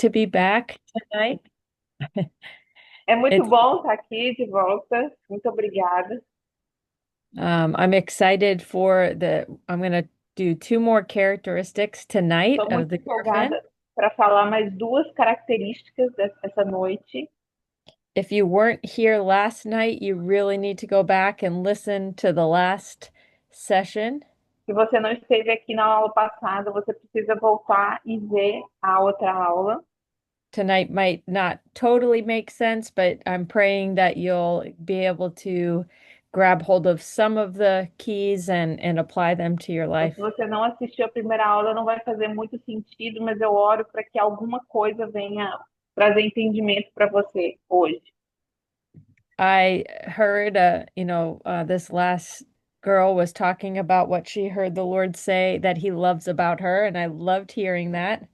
to be back tonight. É muito It's bom estar aqui de volta. Muito obrigada. I'm excited for I'm gonna do two more characteristics tonight Estou of muito the orphan. empolgada para falar mais duas características dessa noite. If you weren't here last night, you really need to go back and listen to the last session. Se você não esteve aqui na aula passada, você precisa voltar e ver a outra aula. Tonight might not totally make sense, but I'm praying that you'll be able to grab hold of some of the keys and apply them to your Então, se life. você não assistiu a primeira aula, não vai fazer muito sentido, mas eu oro para que alguma coisa venha trazer entendimento para você hoje. I heard, this last girl was talking about what she heard the Lord say that he loves about her, and I loved hearing that.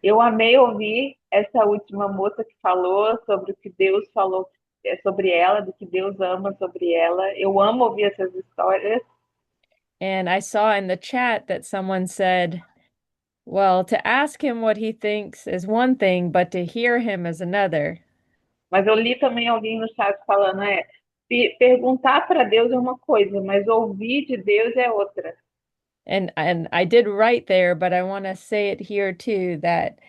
Eu amei ouvir essa última moça que falou sobre o que Deus falou sobre ela, do que Deus ama sobre ela. Eu amo ouvir essas histórias, And I saw in the chat that someone said, well, to ask him what he thinks is one thing, but to hear him is another. mas eu li também alguém no chat falando, perguntar para Deus é uma coisa, mas ouvir de Deus é outra. And I did write there, but I want to say it here too, that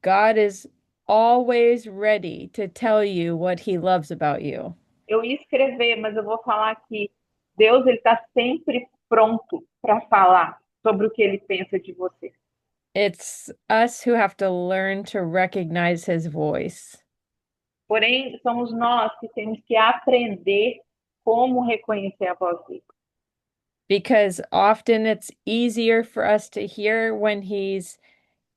God is always ready to tell you what he loves about you. Eu ia escrever, mas eu vou falar que Deus ele está sempre pronto para falar sobre o que ele pensa de você. It's us who have to learn to recognize his voice Porém, somos nós que temos que aprender como reconhecer a voz dele. because often it's easier for us to hear when he's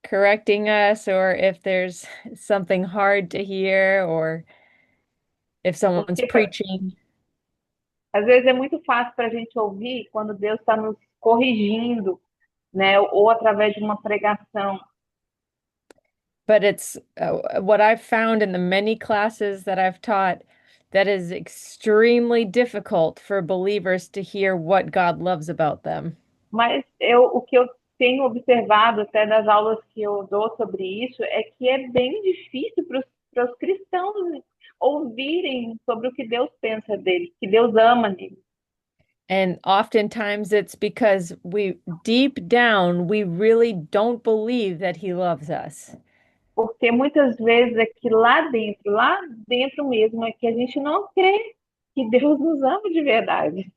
correcting us or if there's something hard to hear or if someone's Porque preaching. às vezes é muito fácil para a gente ouvir quando Deus está nos corrigindo, né? Ou através de uma pregação. But it's what I've found in the many classes that I've taught that is extremely difficult for believers to hear what God loves about them. Mas o que eu tenho observado até das aulas que eu dou sobre isso é que é bem difícil para os cristãos ouvirem sobre o que Deus pensa dele, que Deus ama nele. And oftentimes it's because deep down, we really don't believe that he loves us. Porque muitas vezes é que lá dentro mesmo, é que a gente não crê que Deus nos ama de verdade.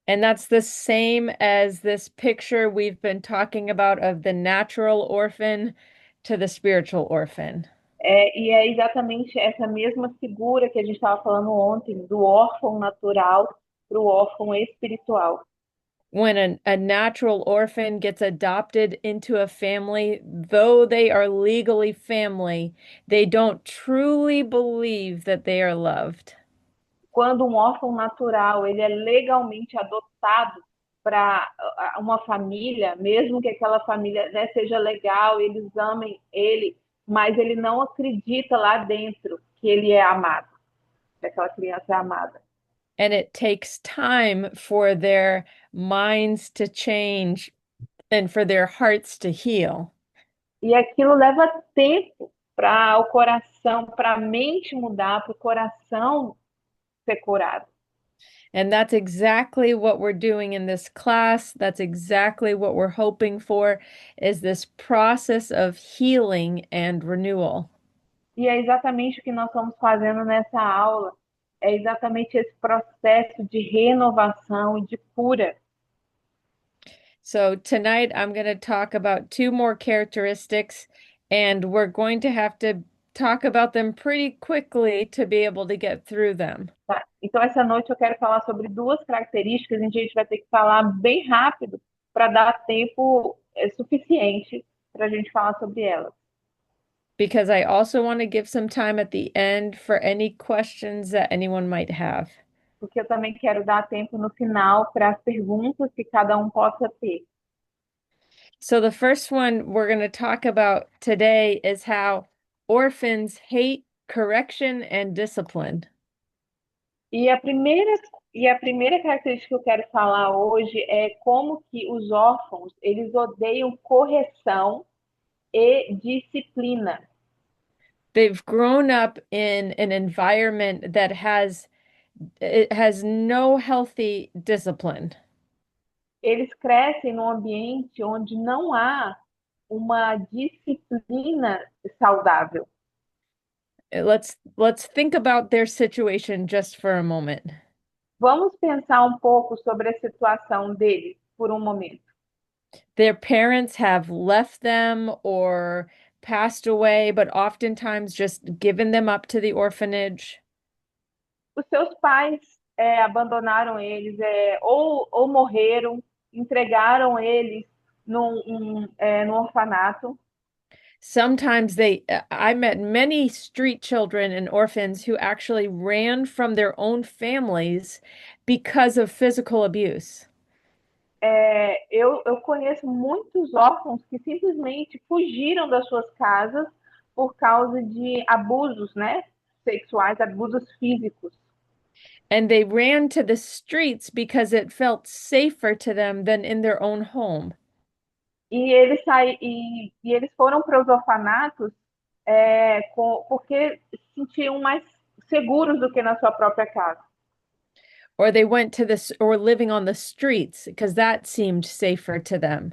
And that's the same as this picture we've been talking about of the natural orphan to the spiritual orphan. E é exatamente essa mesma figura que a gente estava falando ontem, do órfão natural para o órfão espiritual. When a natural orphan gets adopted into a family, though they are legally family, they don't truly believe that they are loved. Quando um órfão natural ele é legalmente adotado para uma família, mesmo que aquela família, né, seja legal, eles amem ele, mas ele não acredita lá dentro que ele é amado, que aquela criança é amada. And it takes time for their minds to change and for their hearts to heal. E aquilo leva tempo para o coração, para a mente mudar, para o coração ser curado. And that's exactly what we're doing in this class. That's exactly what we're hoping for is this process of healing and renewal. E é exatamente o que nós estamos fazendo nessa aula. É exatamente esse processo de renovação e de cura. So tonight I'm going to talk about two more characteristics, and we're going to have to talk about them pretty quickly to be able to get through them. Tá? Então, essa noite eu quero falar sobre duas características, e a gente vai ter que falar bem rápido para dar tempo suficiente para a gente falar sobre elas. Because I also want to give some time at the end for any questions that anyone might have. Porque eu também quero dar tempo no final para as perguntas que cada um possa ter. So the first one we're going to talk about today is how orphans hate correction and discipline. E a primeira, e a primeira característica que eu quero falar hoje é como que os órfãos, eles odeiam correção e disciplina. They've grown up in an environment that has no healthy discipline. Eles crescem num ambiente onde não há uma disciplina saudável. Let's think about their situation just for a moment. Vamos pensar um pouco sobre a situação deles por um momento. Their parents have left them or passed away, but oftentimes just given them up to the orphanage. Os seus pais abandonaram eles, ou morreram, entregaram eles num orfanato. Sometimes I met many street children and orphans who actually ran from their own families because of physical abuse. Eu conheço muitos órfãos que simplesmente fugiram das suas casas por causa de abusos, né, sexuais, abusos físicos. And they ran to the streets because it felt safer to them than in their own home. E eles foram para os orfanatos porque se sentiam mais seguros do que na sua própria casa. Or they went to this or living on the streets because that seemed safer to them.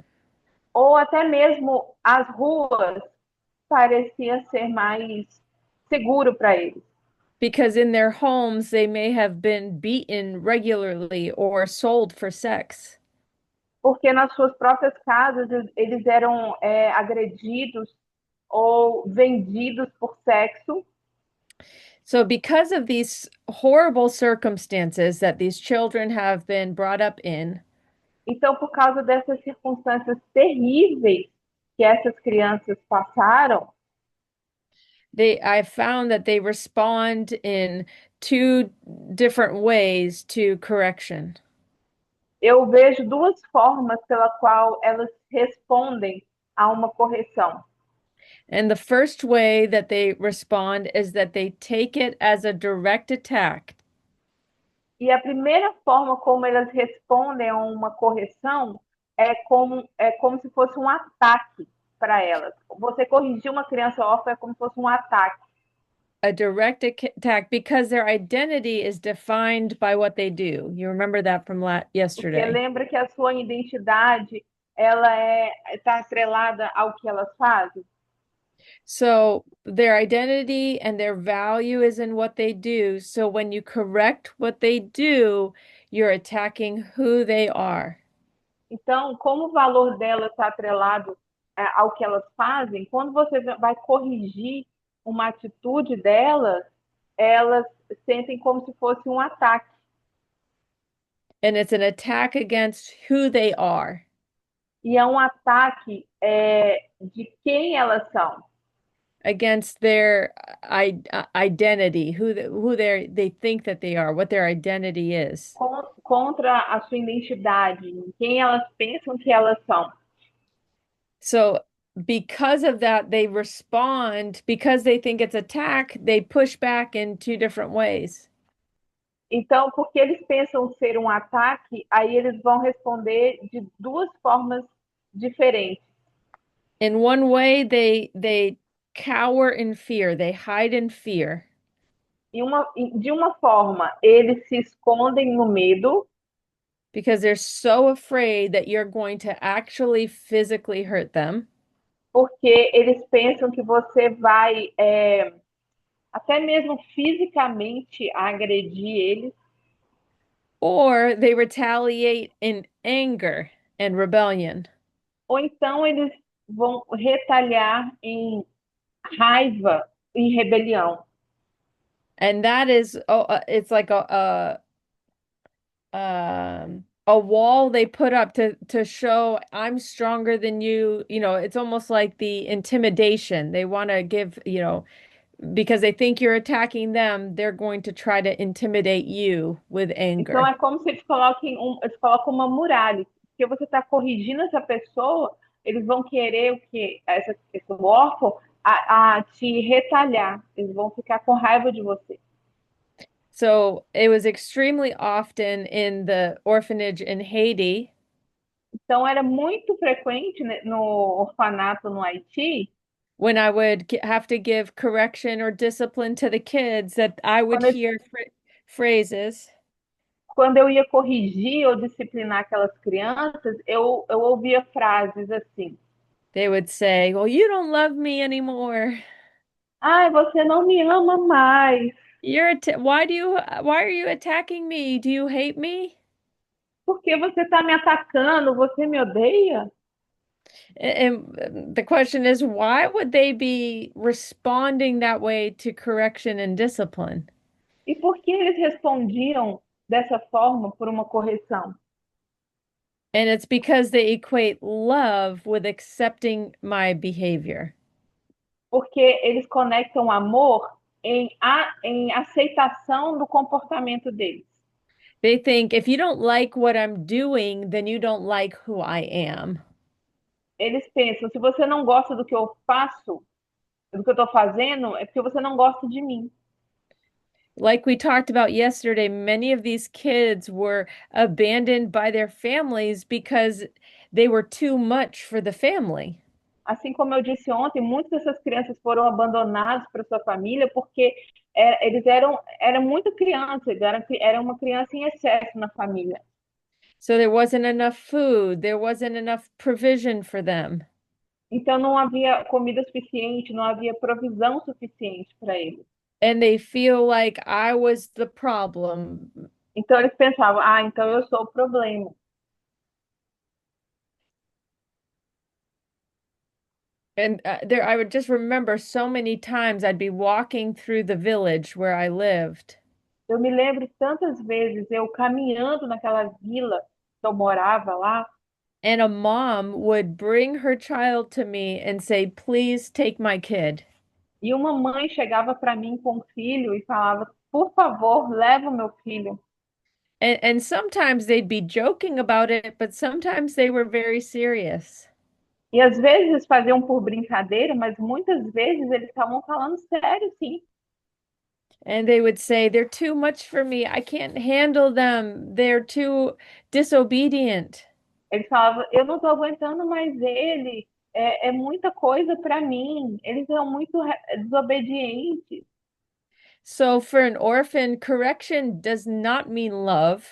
Ou até mesmo as ruas parecia ser mais seguro para eles. Because in their homes they may have been beaten regularly or sold for sex. Porque nas suas próprias casas eles eram agredidos ou vendidos por sexo. So, because of these horrible circumstances that these children have been brought up in, Então, por causa dessas circunstâncias terríveis que essas crianças passaram, I've found that they respond in two different ways to correction. eu vejo duas formas pela qual elas respondem a uma correção. And the first way that they respond is that they take it as a direct attack. E a primeira forma como elas respondem a uma correção é como se fosse um ataque para elas. Você corrigir uma criança órfã é como se fosse um ataque. A direct attack because their identity is defined by what they do. You remember that from Porque yesterday. lembra que a sua identidade ela está atrelada ao que elas fazem. So their identity and their value is in what they do. So when you correct what they do, you're attacking who they are. Então, como o valor dela está atrelado ao que elas fazem, quando você vai corrigir uma atitude delas, elas sentem como se fosse um ataque. And it's an attack against who they are, E é um ataque de quem elas são, against their identity, they think that they are, what their identity is. contra a sua identidade, em quem elas pensam que elas são. So because of that, they respond, because they think it's attack, they push back in two different ways. Então, porque eles pensam ser um ataque, aí eles vão responder de duas formas diferentes. In one way, they cower in fear, they hide in fear. De uma forma, eles se escondem no medo, Because they're so afraid that you're going to actually physically hurt them. porque eles pensam que você vai até mesmo fisicamente agredir eles, Or they retaliate in anger and rebellion. ou então eles vão retalhar em raiva e rebelião. And that is, it's like a wall they put up to show I'm stronger than you. You know, it's almost like the intimidation. They want to give, because they think you're attacking them, they're going to try to intimidate you with Então anger. é como se eles colocam uma muralha. Porque você está corrigindo essa pessoa, eles vão querer o que esse órfão a te retalhar. Eles vão ficar com raiva de você. So it was extremely often in the orphanage in Haiti Então era muito frequente, né, no orfanato no Haiti when I would have to give correction or discipline to the kids, that I would Quando eu, hear phrases. quando eu ia corrigir ou disciplinar aquelas crianças, eu ouvia frases assim: They would say, "Well, you don't love me anymore. ai, você não me ama mais. Why are you attacking me? Do you hate me?" Por que você está me atacando? Você me odeia? And the question is, why would they be responding that way to correction and discipline? E por que eles respondiam dessa forma por uma correção? And it's because they equate love with accepting my behavior. Porque eles conectam amor em aceitação do comportamento deles. They think if you don't like what I'm doing, then you don't like who I am. Eles pensam, se você não gosta do que eu faço, do que eu estou fazendo, é porque você não gosta de mim. Like we talked about yesterday, many of these kids were abandoned by their families because they were too much for the family. Assim como eu disse ontem, muitas dessas crianças foram abandonadas para sua família porque eles eram muito crianças, era uma criança em excesso na família. So there wasn't enough food, there wasn't enough provision for them. Então não havia comida suficiente, não havia provisão suficiente para eles. And they feel like I was the problem. Então eles pensavam, ah, então eu sou o problema. And I would just remember so many times I'd be walking through the village where I lived, Eu me lembro tantas vezes eu caminhando naquela vila que eu morava lá, and a mom would bring her child to me and say, "Please take my kid." e uma mãe chegava para mim com o filho e falava, por favor, leva o meu filho. And sometimes they'd be joking about it, but sometimes they were very serious. E às vezes faziam por brincadeira, mas muitas vezes eles estavam falando sério, sim. And they would say, "They're too much for me. I can't handle them. They're too disobedient." Eles falavam, eu não estou aguentando mais ele, é muita coisa para mim, eles são muito desobedientes. So for an orphan, correction does not mean love.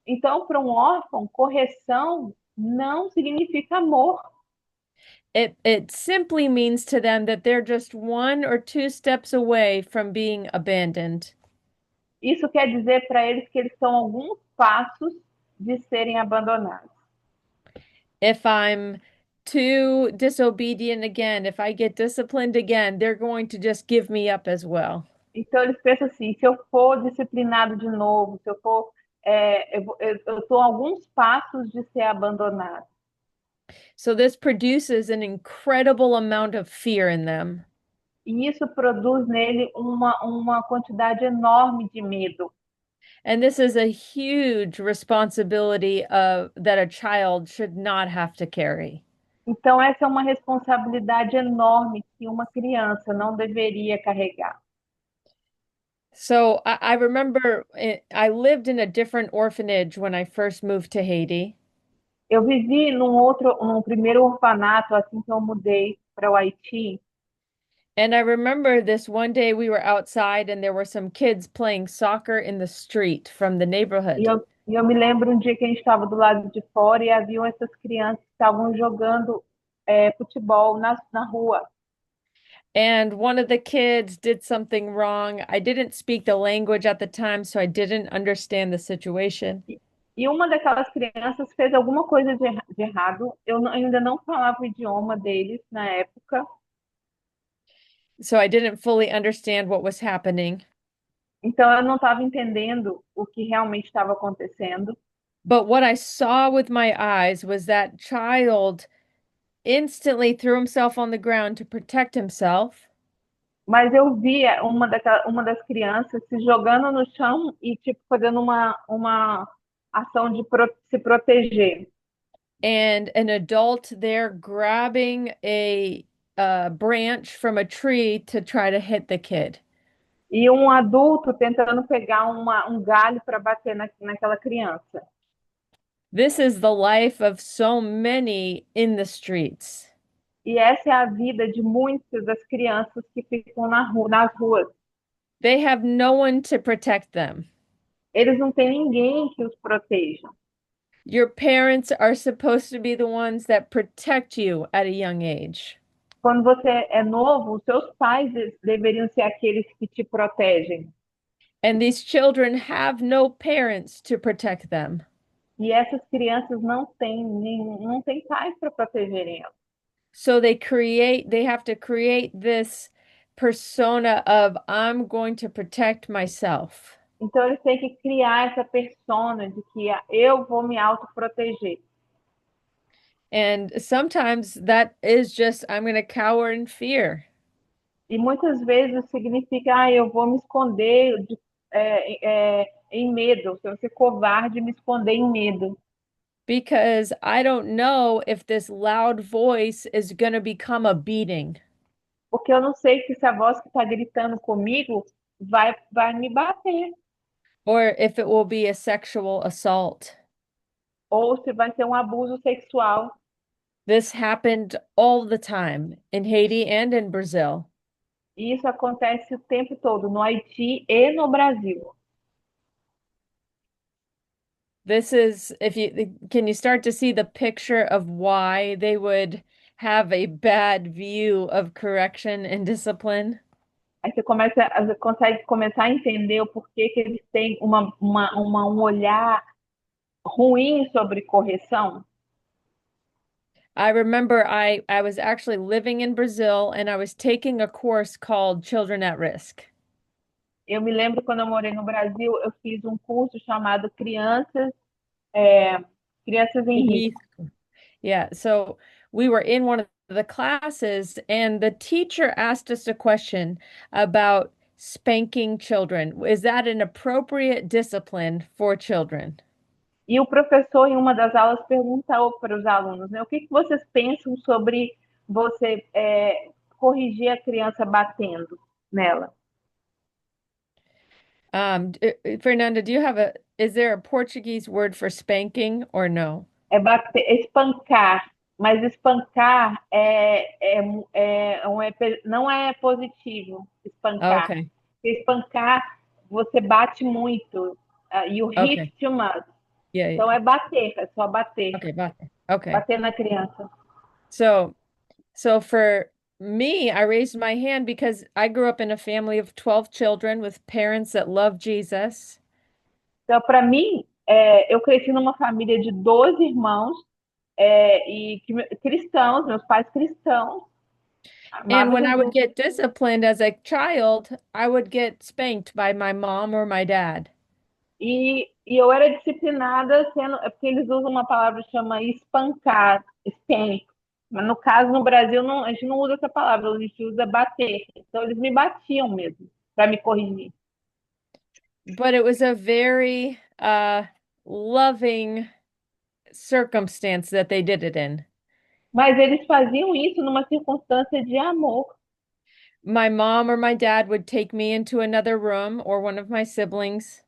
Então, para um órfão, correção não significa amor. It simply means to them that they're just one or two steps away from being abandoned. Isso quer dizer para eles que eles estão alguns passos de serem abandonados. If I'm too disobedient again, if I get disciplined again, they're going to just give me up as well. Então, eles pensam assim: se eu for disciplinado de novo, se eu for. Eu estou a alguns passos de ser abandonado. So this produces an incredible amount of fear in them. E isso produz nele uma quantidade enorme de medo. And this is a huge responsibility that a child should not have to carry. Então, essa é uma responsabilidade enorme que uma criança não deveria carregar. So I remember I lived in a different orphanage when I first moved to Haiti. Eu vivi num primeiro orfanato assim que eu mudei para o Haiti. And I remember this one day we were outside and there were some kids playing soccer in the street from the E neighborhood. eu me lembro um dia que a gente estava do lado de fora e haviam essas crianças que estavam jogando futebol na rua. And one of the kids did something wrong. I didn't speak the language at the time, so I didn't understand the situation. E uma daquelas crianças fez alguma coisa de errado. Ainda não falava o idioma deles na época. So I didn't fully understand what was happening. Então eu não estava entendendo o que realmente estava acontecendo. But what I saw with my eyes was that child instantly threw himself on the ground to protect himself. Mas eu via uma das crianças se jogando no chão e tipo fazendo uma ação de se proteger. And an adult there grabbing a branch from a tree to try to hit the kid. E um adulto tentando pegar um galho para bater naquela criança. This is the life of so many in the streets. E essa é a vida de muitas das crianças que ficam nas ruas. They have no one to protect them. Eles não têm ninguém que os proteja. Your parents are supposed to be the ones that protect you at a young age. Quando você é novo, os seus pais deveriam ser aqueles que te protegem. And these children have no parents to protect them. E essas crianças não têm pais para protegerem elas. So they have to create this persona of I'm going to protect myself. Então eles têm que criar essa persona de que eu vou me autoproteger. And sometimes that is just I'm going to cower in fear E muitas vezes significa, eu vou me esconder em medo, se eu ser covarde, me esconder em medo. because I don't know if this loud voice is going to become a beating Porque eu não sei se essa voz que está gritando comigo vai me bater, or if it will be a sexual assault. ou se vai ser um abuso sexual. This happened all the time in Haiti and in Brazil. E isso acontece o tempo todo, no Haiti e no Brasil. This is, if you can you start to see the picture of why they would have a bad view of correction and discipline? Aí você consegue começar a entender o porquê que eles têm um olhar ruim sobre correção. I remember I was actually living in Brazil and I was taking a course called Children at Risk. Eu me lembro quando eu morei no Brasil, eu fiz um curso chamado é, Crianças em Risco. Yeah, so we were in one of the classes and the teacher asked us a question about spanking children. Is that an appropriate discipline for children? E o professor, em uma das aulas, perguntou para os alunos, né, o que vocês pensam sobre você corrigir a criança batendo nela? Fernanda, is there a Portuguese word for spanking or no? Espancar, mas espancar não é positivo, espancar. Okay. Porque espancar, você bate muito, you hit Okay. too much. Yeah, Então yeah. é só bater, Okay, bate. Okay. bater na criança. So, so for me, I raised my hand because I grew up in a family of 12 children with parents that love Jesus. Então, para mim, eu cresci numa família de 12 irmãos cristãos, meus pais cristãos, And amavam when I would Jesus. get disciplined as a child, I would get spanked by my mom or my dad. E eu era disciplinada porque eles usam uma palavra que chama espancar, spank. Mas no caso, no Brasil, não, a gente não usa essa palavra, a gente usa bater. Então, eles me batiam mesmo, para me corrigir. But it was a very loving circumstance that they did it in. Mas eles faziam isso numa circunstância de amor. My mom or my dad would take me into another room or one of my siblings,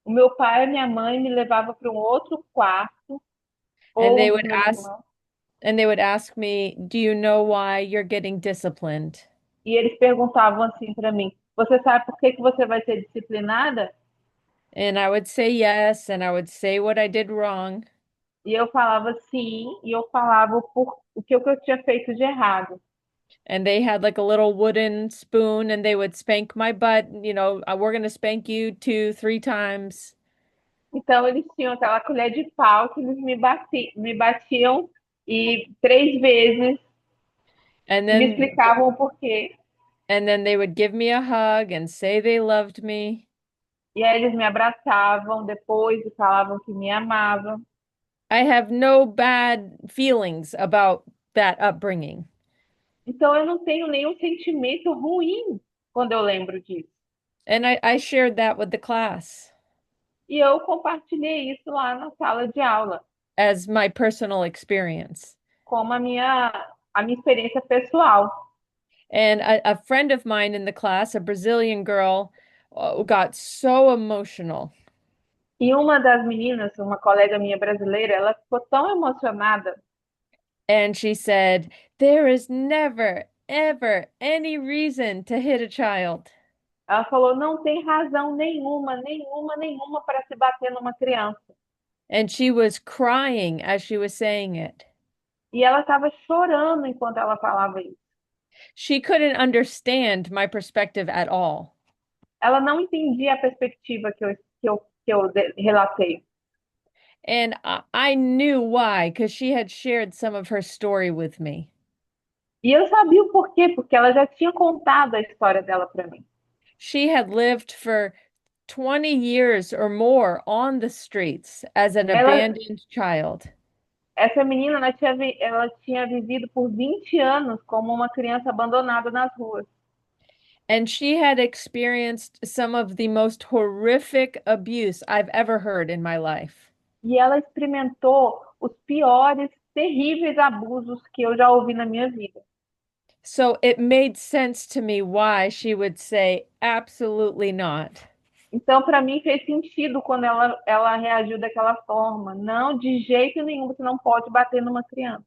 O meu pai e minha mãe me levavam para um outro quarto, and ou um dos meus irmãos, they would ask me, "Do you know why you're getting disciplined?" e eles perguntavam assim para mim: Você sabe por que que você vai ser disciplinada? And I would say yes, and I would say what I did wrong. E eu falava sim, e eu falava o que eu tinha feito de errado. And they had like a little wooden spoon and they would spank my butt, we're going to spank you two, three times. Então, eles tinham aquela colher de pau que eles me batiam e 3 vezes And e me then explicavam o porquê. and then they would give me a hug and say they loved me. E aí eles me abraçavam depois e falavam que me amavam. I have no bad feelings about that upbringing. Então, eu não tenho nenhum sentimento ruim quando eu lembro disso. And I shared that with the class E eu compartilhei isso lá na sala de aula, as my personal experience. como a minha experiência pessoal. And a friend of mine in the class, a Brazilian girl, got so emotional. E uma das meninas, uma colega minha brasileira, ela ficou tão emocionada And she said, "There is never, ever any reason to hit a child." Ela falou: não tem razão nenhuma, nenhuma, nenhuma para se bater numa criança. And she was crying as she was saying it. E ela estava chorando enquanto ela falava isso. She couldn't understand my perspective at all. Ela não entendia a perspectiva que eu relatei. And I knew why, because she had shared some of her story with me. E eu sabia o porquê, porque ela já tinha contado a história dela para mim. She had lived for 20 years or more on the streets as an Ela, abandoned child. essa menina, ela tinha vivido por 20 anos como uma criança abandonada nas ruas. And she had experienced some of the most horrific abuse I've ever heard in my life. E ela experimentou os piores, terríveis abusos que eu já ouvi na minha vida. So it made sense to me why she would say, absolutely not. Então, para mim, fez sentido quando ela reagiu daquela forma. Não, de jeito nenhum, você não pode bater numa criança.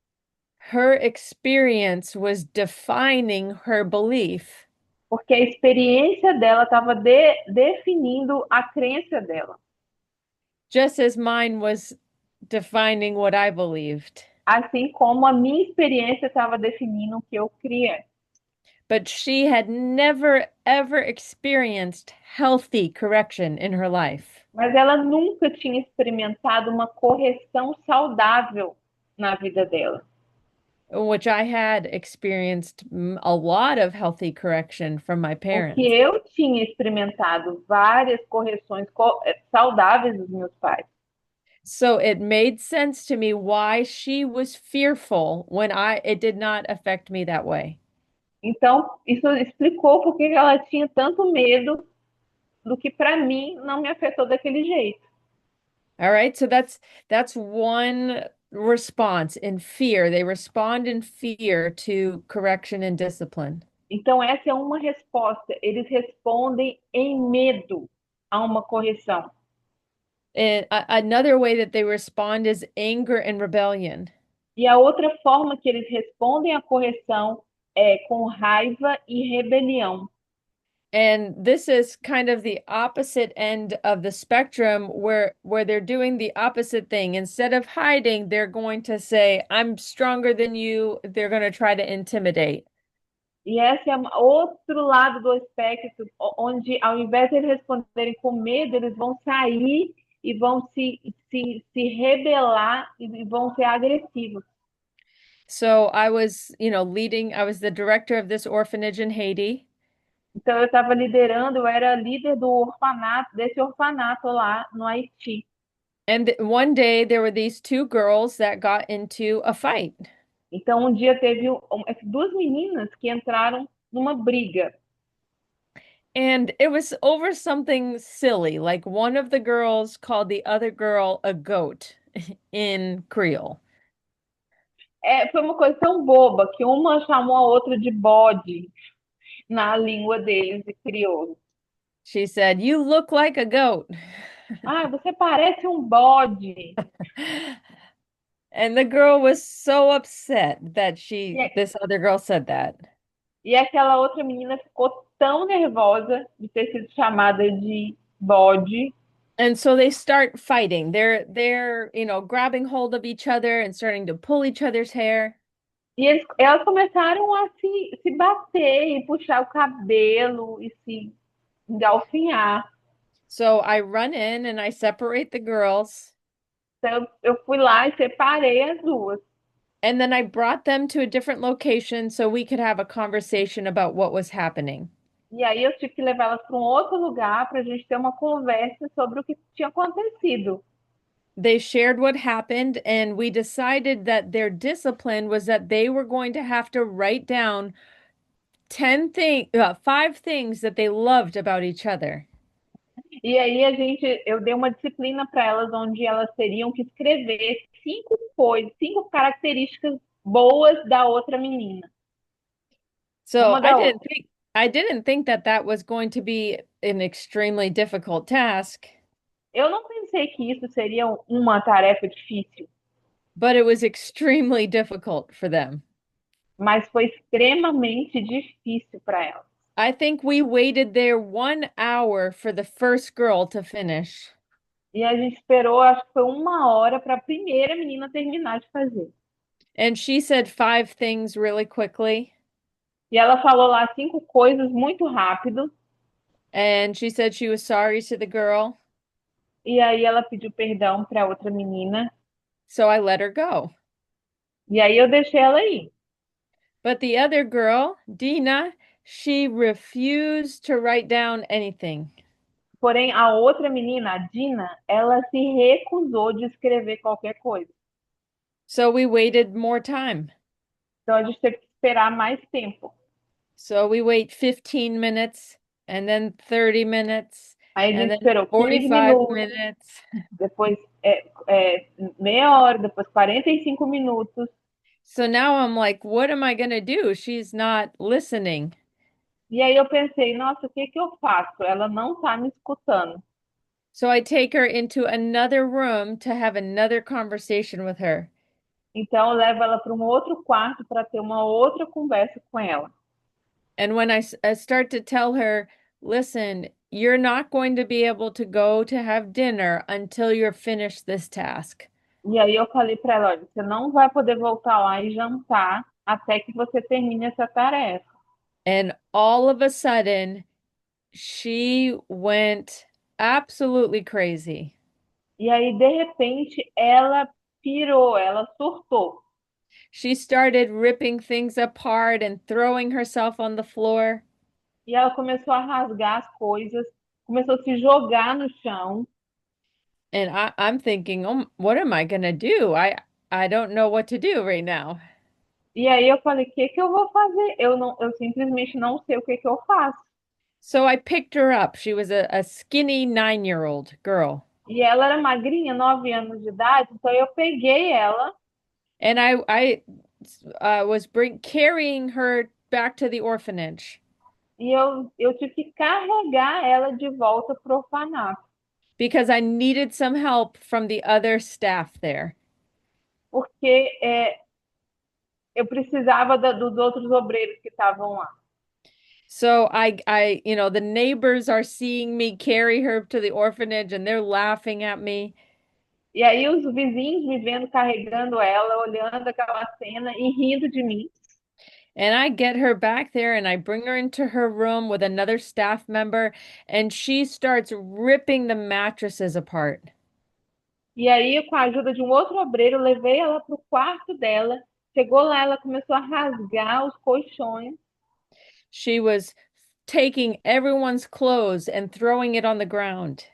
Her experience was defining her belief, Porque a experiência dela estava definindo a crença dela. just as mine was defining what I believed. Assim como a minha experiência estava definindo o que eu criei. But she had never, ever experienced healthy correction in her life, Mas ela nunca tinha experimentado uma correção saudável na vida dela. which I had experienced a lot of healthy correction from my Porque parents. eu tinha experimentado várias correções saudáveis dos meus pais. So it made sense to me why she was fearful when it did not affect me that way. Então, isso explicou por que ela tinha tanto medo do que para mim não me afetou daquele jeito. All right, so that's one response in fear. They respond in fear to correction and discipline. Então, essa é uma resposta. Eles respondem em medo a uma correção. And another way that they respond is anger and rebellion. E a outra forma que eles respondem à correção é com raiva e rebelião. And this is kind of the opposite end of the spectrum where they're doing the opposite thing. Instead of hiding, they're going to say, "I'm stronger than you." They're going to try to intimidate. E esse é outro lado do espectro, onde ao invés de eles responderem com medo, eles vão sair e vão se rebelar e vão ser agressivos. So I was the director of this orphanage in Haiti. Então eu estava liderando, eu era líder do orfanato, desse orfanato lá no Haiti. And one day there were these two girls that got into a fight. Então um dia teve duas meninas que entraram numa briga. And it was over something silly, like one of the girls called the other girl a goat in Creole. Foi uma coisa tão boba que uma chamou a outra de bode na língua deles de crioulo. She said, "You look like a goat." Ah, você parece um bode. And the girl was so upset that E, this other girl said that. e aquela outra menina ficou tão nervosa de ter sido chamada de bode. And so they start fighting. They're grabbing hold of each other and starting to pull each other's hair. E elas começaram a se bater e puxar o cabelo e se engalfinhar. So I run in and I separate the girls, Então eu fui lá e separei as duas. and then I brought them to a different location so we could have a conversation about what was happening. E aí eu tive que levá-las para um outro lugar para a gente ter uma conversa sobre o que tinha acontecido. They shared what happened, and we decided that their discipline was that they were going to have to write down 5 things that they loved about each other. E aí eu dei uma disciplina para elas onde elas teriam que escrever 5 coisas, 5 características boas da outra menina. So Uma da outra. I didn't think that that was going to be an extremely difficult task. Eu não pensei que isso seria uma tarefa difícil. but it was extremely difficult for them. mas foi extremamente difícil para ela. I think we waited there 1 hour for the first girl to finish. E a gente esperou, acho que foi 1 hora para a primeira menina terminar de fazer. And she said 5 things really quickly. E ela falou lá 5 coisas muito rápido. And she said she was sorry to the girl. E aí ela pediu perdão para outra menina. So I let her go. E aí eu deixei ela ir. But the other girl, Dina, she refused to write down anything. Porém, a outra menina, a Dina, ela se recusou de escrever qualquer coisa. So we waited more time. Então a gente teve que esperar mais tempo. So we wait 15 minutes and then 30 minutes Aí a and gente then esperou 15 45 minutos, minutes. depois meia hora, depois 45 minutos. So now I'm like, what am I going to do? She's not listening. E aí eu pensei, nossa, o que que eu faço? Ela não está me escutando. So I take her into another room to have another conversation with her. Então eu levo ela para um outro quarto para ter uma outra conversa com ela. And when I start to tell her, listen, you're not going to be able to go to have dinner until you're finished this task. E aí eu falei para ela, olha, você não vai poder voltar lá e jantar até que você termine essa tarefa. And all of a sudden, she went absolutely crazy. E aí, de repente, ela pirou, ela surtou. She started ripping things apart and throwing herself on the floor. E ela começou a rasgar as coisas, começou a se jogar no chão. And I'm thinking, oh, what am I gonna do? I don't know what to do right now. E aí eu falei, o que que eu vou fazer? Eu simplesmente não sei o que que eu faço. So I picked her up. She was a skinny 9-year-old girl. E ela era magrinha, 9 anos de idade, então eu peguei ela And I was carrying her back to the orphanage e eu tive que carregar ela de volta pro orfanato, because I needed some help from the other staff there. porque eu precisava dos outros obreiros que estavam lá. So the neighbors are seeing me carry her to the orphanage and they're laughing at me. E aí os vizinhos me vendo carregando ela, olhando aquela cena e rindo de mim. And I get her back there and I bring her into her room with another staff member and she starts ripping the mattresses apart. E aí, com a ajuda de um outro obreiro, eu levei ela para o quarto dela. Chegou lá, ela começou a rasgar os colchões. She was taking everyone's clothes and throwing it on the ground.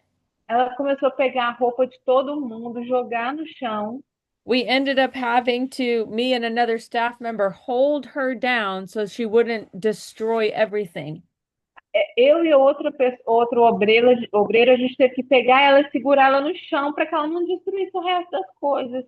Ela começou a pegar a roupa de todo mundo, jogar no chão. We ended up having to, me and another staff member, hold her down so she wouldn't destroy everything. Eu e outro obreiro, a gente teve que pegar ela e segurar ela no chão para que ela não destruísse o resto das coisas.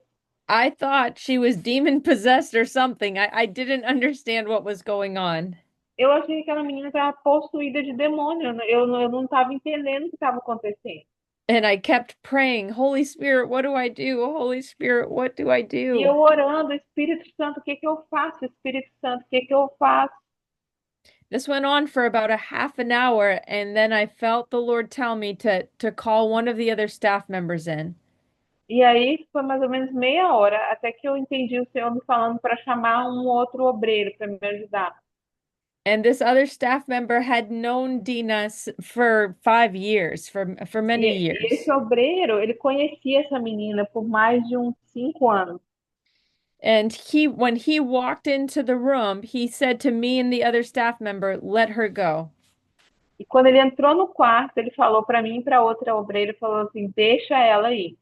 I thought she was demon possessed or something. I didn't understand what was going on. Eu achei que aquela menina estava possuída de demônio. Eu não estava entendendo o que estava acontecendo. And I kept praying, Holy Spirit, what do I do? Holy Spirit, what do I E do? eu orando, Espírito Santo, o que que eu faço? Espírito Santo, o que que eu faço? This went on for about a half an hour, and then I felt the Lord tell me to call one of the other staff members in. E aí foi mais ou menos meia hora, até que eu entendi o Senhor me falando para chamar um outro obreiro para me ajudar. And this other staff member had known Dina for 5 years, for many E esse years. obreiro, ele conhecia essa menina por mais de uns 5 anos. And when he walked into the room, he said to me and the other staff member, let her go. E quando ele entrou no quarto, ele falou para mim e para outra obreira, falou assim, deixa ela aí.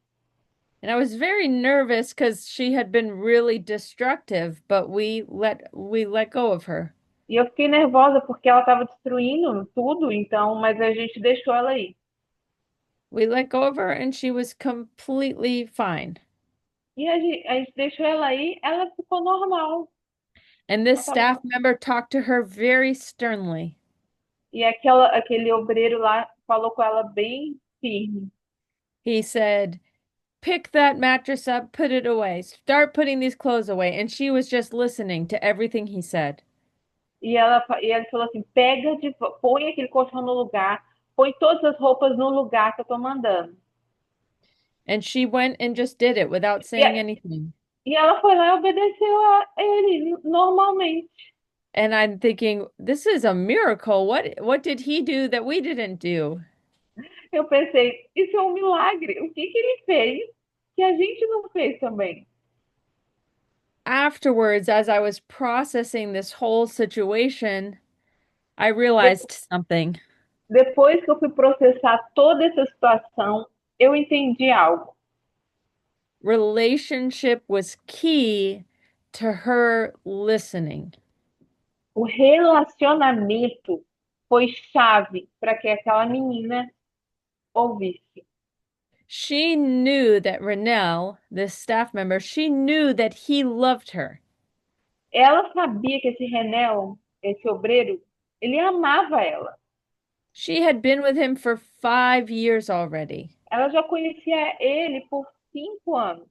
And I was very nervous because she had been really destructive, but we let go of her. E eu fiquei nervosa porque ela estava destruindo tudo, então, mas a gente deixou ela aí. We let go of her and she was completely fine. E a gente deixou ela aí, ela ficou normal. And Ela this tava staff member talked to her very sternly. E aquele obreiro lá falou com ela bem firme. He said, pick that mattress up, put it away, start putting these clothes away. And she was just listening to everything he said. E ele falou assim: põe aquele colchão no lugar, põe todas as roupas no lugar que eu tô mandando. And she went and just did it without E, saying anything. e ela foi lá e obedeceu a ele normalmente. And I'm thinking, this is a miracle. What did he do that we didn't do? Eu pensei, isso é um milagre. O que que ele fez que a gente não fez também? Afterwards, as I was processing this whole situation, I De- realized something. Depois que eu fui processar toda essa situação, eu entendi algo. Relationship was key to her listening. O relacionamento foi chave para que aquela menina ouvisse. She knew that Renelle, this staff member, she knew that he loved her. Ela sabia que esse Renel, esse obreiro, ele amava ela. She had been with him for 5 years already, Ela já conhecia ele por 5 anos.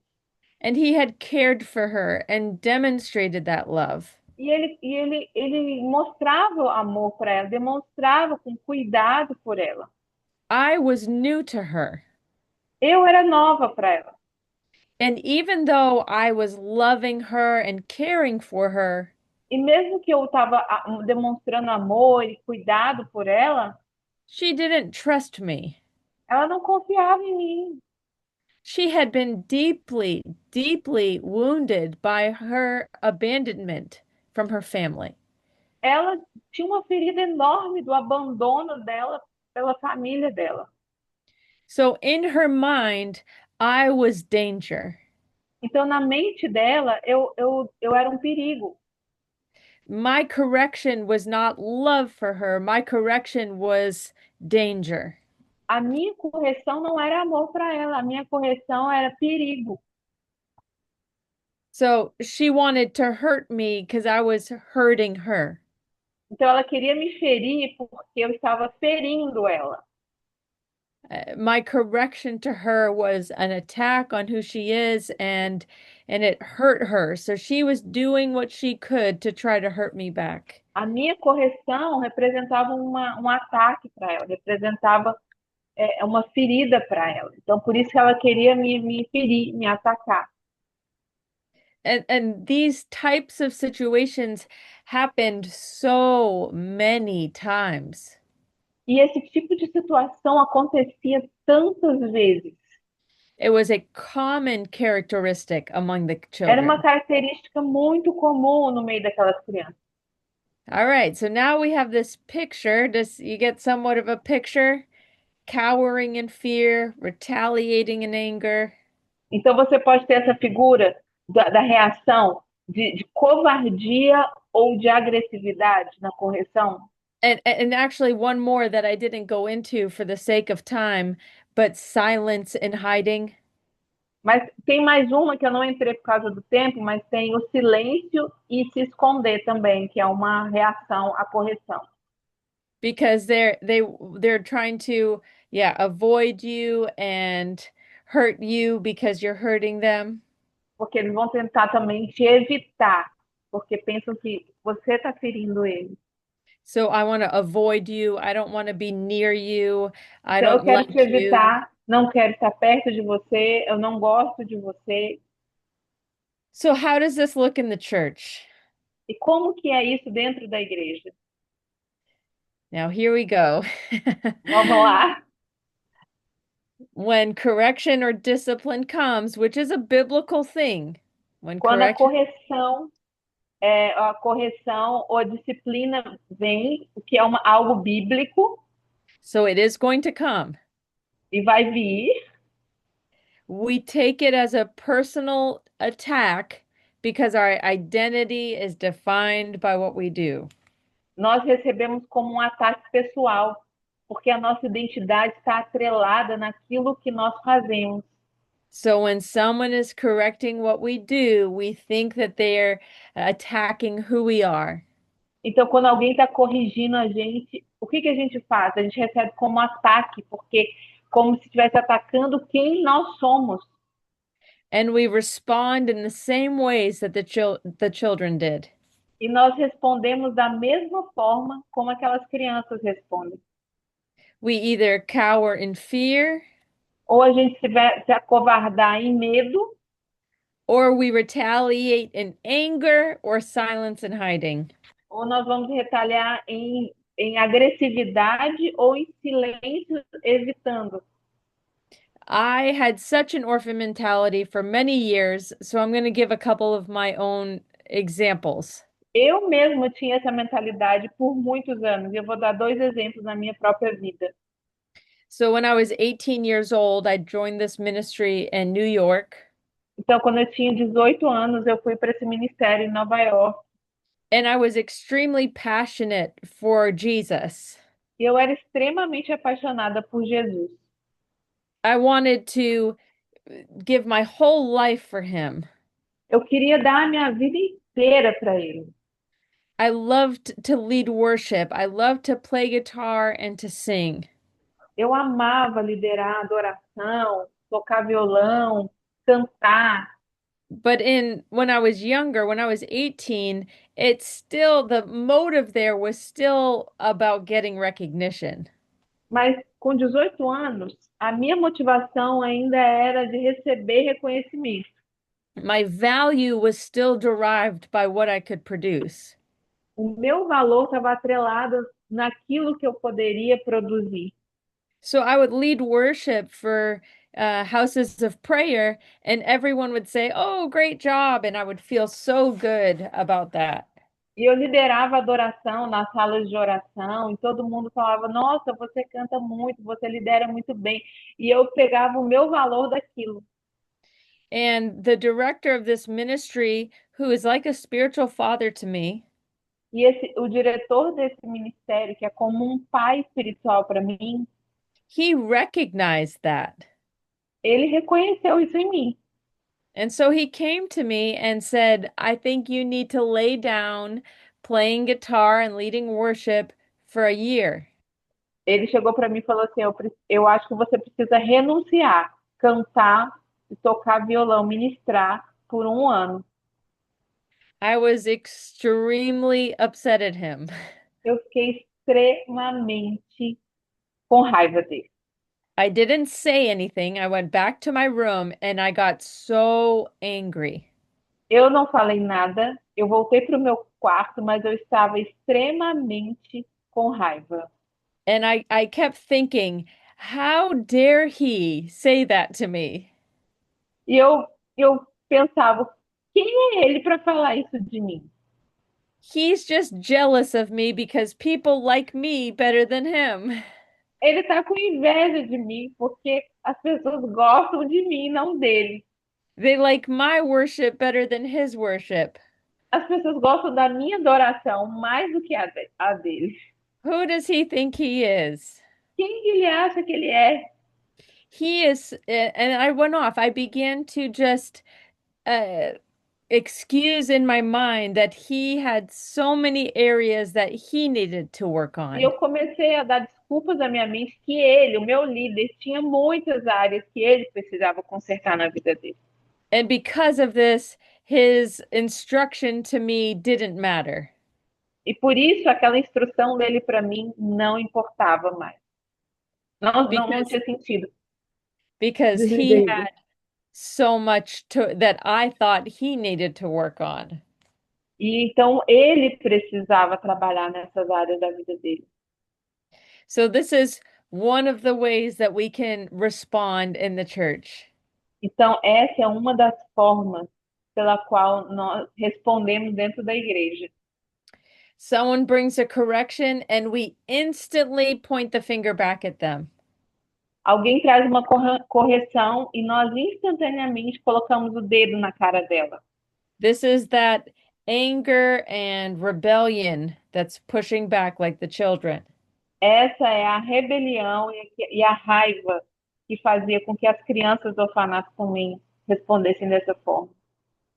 and he had cared for her and demonstrated that love. Ele mostrava amor para ela, demonstrava com cuidado por ela. I was new to her. Eu era nova para ela. And even though I was loving her and caring for her, E mesmo que eu estava demonstrando amor e cuidado por ela, she didn't trust me. ela não confiava em mim. She had been deeply, deeply wounded by her abandonment from her family. Ela tinha uma ferida enorme do abandono dela pela família dela. So in her mind, I was danger. Então, na mente dela, eu era um perigo. My correction was not love for her, my correction was danger. A minha correção não era amor para ela, a minha correção era perigo. So she wanted to hurt me because I was hurting her. Então, ela queria me ferir porque eu estava ferindo ela. My correction to her was an attack on who she is, and it hurt her. So she was doing what she could to try to hurt me back. A minha correção representava um ataque para ela, representava uma ferida para ela. Então, por isso que ela queria me ferir, me atacar. And these types of situations happened so many times. E esse tipo de situação acontecia tantas vezes. It was a common characteristic among the Era uma children. característica muito comum no meio daquelas crianças. All right, so now we have this picture. Does you get somewhat of a picture? Cowering in fear, retaliating in anger. Então, você pode ter essa figura da reação de covardia ou de agressividade na correção. And actually one more that I didn't go into for the sake of time, but silence and hiding. Mas tem mais uma que eu não entrei por causa do tempo, mas tem o silêncio e se esconder também, que é uma reação à correção. Because they're trying to, yeah, avoid you and hurt you because you're hurting them. Porque eles vão tentar também te evitar, porque pensam que você está ferindo eles. So I want to avoid you. I don't want to be near you. I Então, eu don't quero te like you. evitar, não quero estar perto de você, eu não gosto de você. So how does this look in the church? E como que é isso dentro da igreja? Now here we go. Vamos lá. When correction or discipline comes, which is a biblical thing, when Quando correction, a correção ou a disciplina vem, o que é algo bíblico, so it is going to come. e vai vir, We take it as a personal attack because our identity is defined by what we do. nós recebemos como um ataque pessoal, porque a nossa identidade está atrelada naquilo que nós fazemos. So when someone is correcting what we do, we think that they're attacking who we are. Então, quando alguém está corrigindo a gente, o que a gente faz? A gente recebe como ataque, porque como se estivesse atacando quem nós somos. And we respond in the same ways that the children did. E nós respondemos da mesma forma como aquelas crianças respondem. We either cower in fear Ou a gente se acovardar em medo, or we retaliate in anger or silence and hiding. ou nós vamos retaliar em agressividade ou em silêncio, evitando. I had such an orphan mentality for many years, so I'm going to give a couple of my own examples. Eu mesma tinha essa mentalidade por muitos anos, e eu vou dar dois exemplos na minha própria vida. So when I was 18 years old, I joined this ministry in New York, Então, quando eu tinha 18 anos, eu fui para esse ministério em Nova York, and I was extremely passionate for Jesus. e eu era extremamente apaixonada por Jesus. I wanted to give my whole life for him. Eu queria dar a minha vida inteira para ele. I loved to lead worship. I loved to play guitar and to sing. Eu amava liderar adoração, tocar violão, cantar. But in when I was younger, when I was 18, it's still the motive there was still about getting recognition. Mas com 18 anos, a minha motivação ainda era de receber reconhecimento. My value was still derived by what I could produce. O meu valor estava atrelado naquilo que eu poderia produzir. So I would lead worship for houses of prayer, and everyone would say, "Oh, great job!" And I would feel so good about that. E eu liderava adoração nas salas de oração, e todo mundo falava: Nossa, você canta muito, você lidera muito bem. E eu pegava o meu valor daquilo. And the director of this ministry, who is like a spiritual father to me, E o diretor desse ministério, que é como um pai espiritual para mim, he recognized that. ele reconheceu isso em mim. And so he came to me and said, I think you need to lay down playing guitar and leading worship for a year. Ele chegou para mim e falou assim: eu acho que você precisa renunciar, cantar, tocar violão, ministrar por um ano. I was extremely upset at him. Eu fiquei extremamente com raiva dele. I didn't say anything. I went back to my room and I got so angry. Eu não falei nada, eu voltei para o meu quarto, mas eu estava extremamente com raiva. And I kept thinking, how dare he say that to me? E eu pensava: quem é ele para falar isso de mim? He's just jealous of me because people like me better than him. Ele está com inveja de mim porque as pessoas gostam de mim, não dele. They like my worship better than his worship. As pessoas gostam da minha adoração mais do que a dele. Who does he think he is? Quem que ele acha que ele é? He is, and I went off. I began to just uh, excuse in my mind that he had so many areas that he needed to work E on. eu comecei a dar desculpas à minha mente que ele, o meu líder, tinha muitas áreas que ele precisava consertar na vida dele. And because of this, his instruction to me didn't matter E por isso aquela instrução dele para mim não importava mais. Não because tinha sentido. because he Desliguei ele. had so much to that I thought he needed to work on. E então ele precisava trabalhar nessas áreas da vida dele. So this is one of the ways that we can respond in the church. Então essa é uma das formas pela qual nós respondemos dentro da igreja. Someone brings a correction and we instantly point the finger back at them. Alguém traz uma correção e nós instantaneamente colocamos o dedo na cara dela. This is that anger and rebellion that's pushing back like the children. Essa é a rebelião e a raiva que fazia com que as crianças do orfanato também respondessem dessa forma.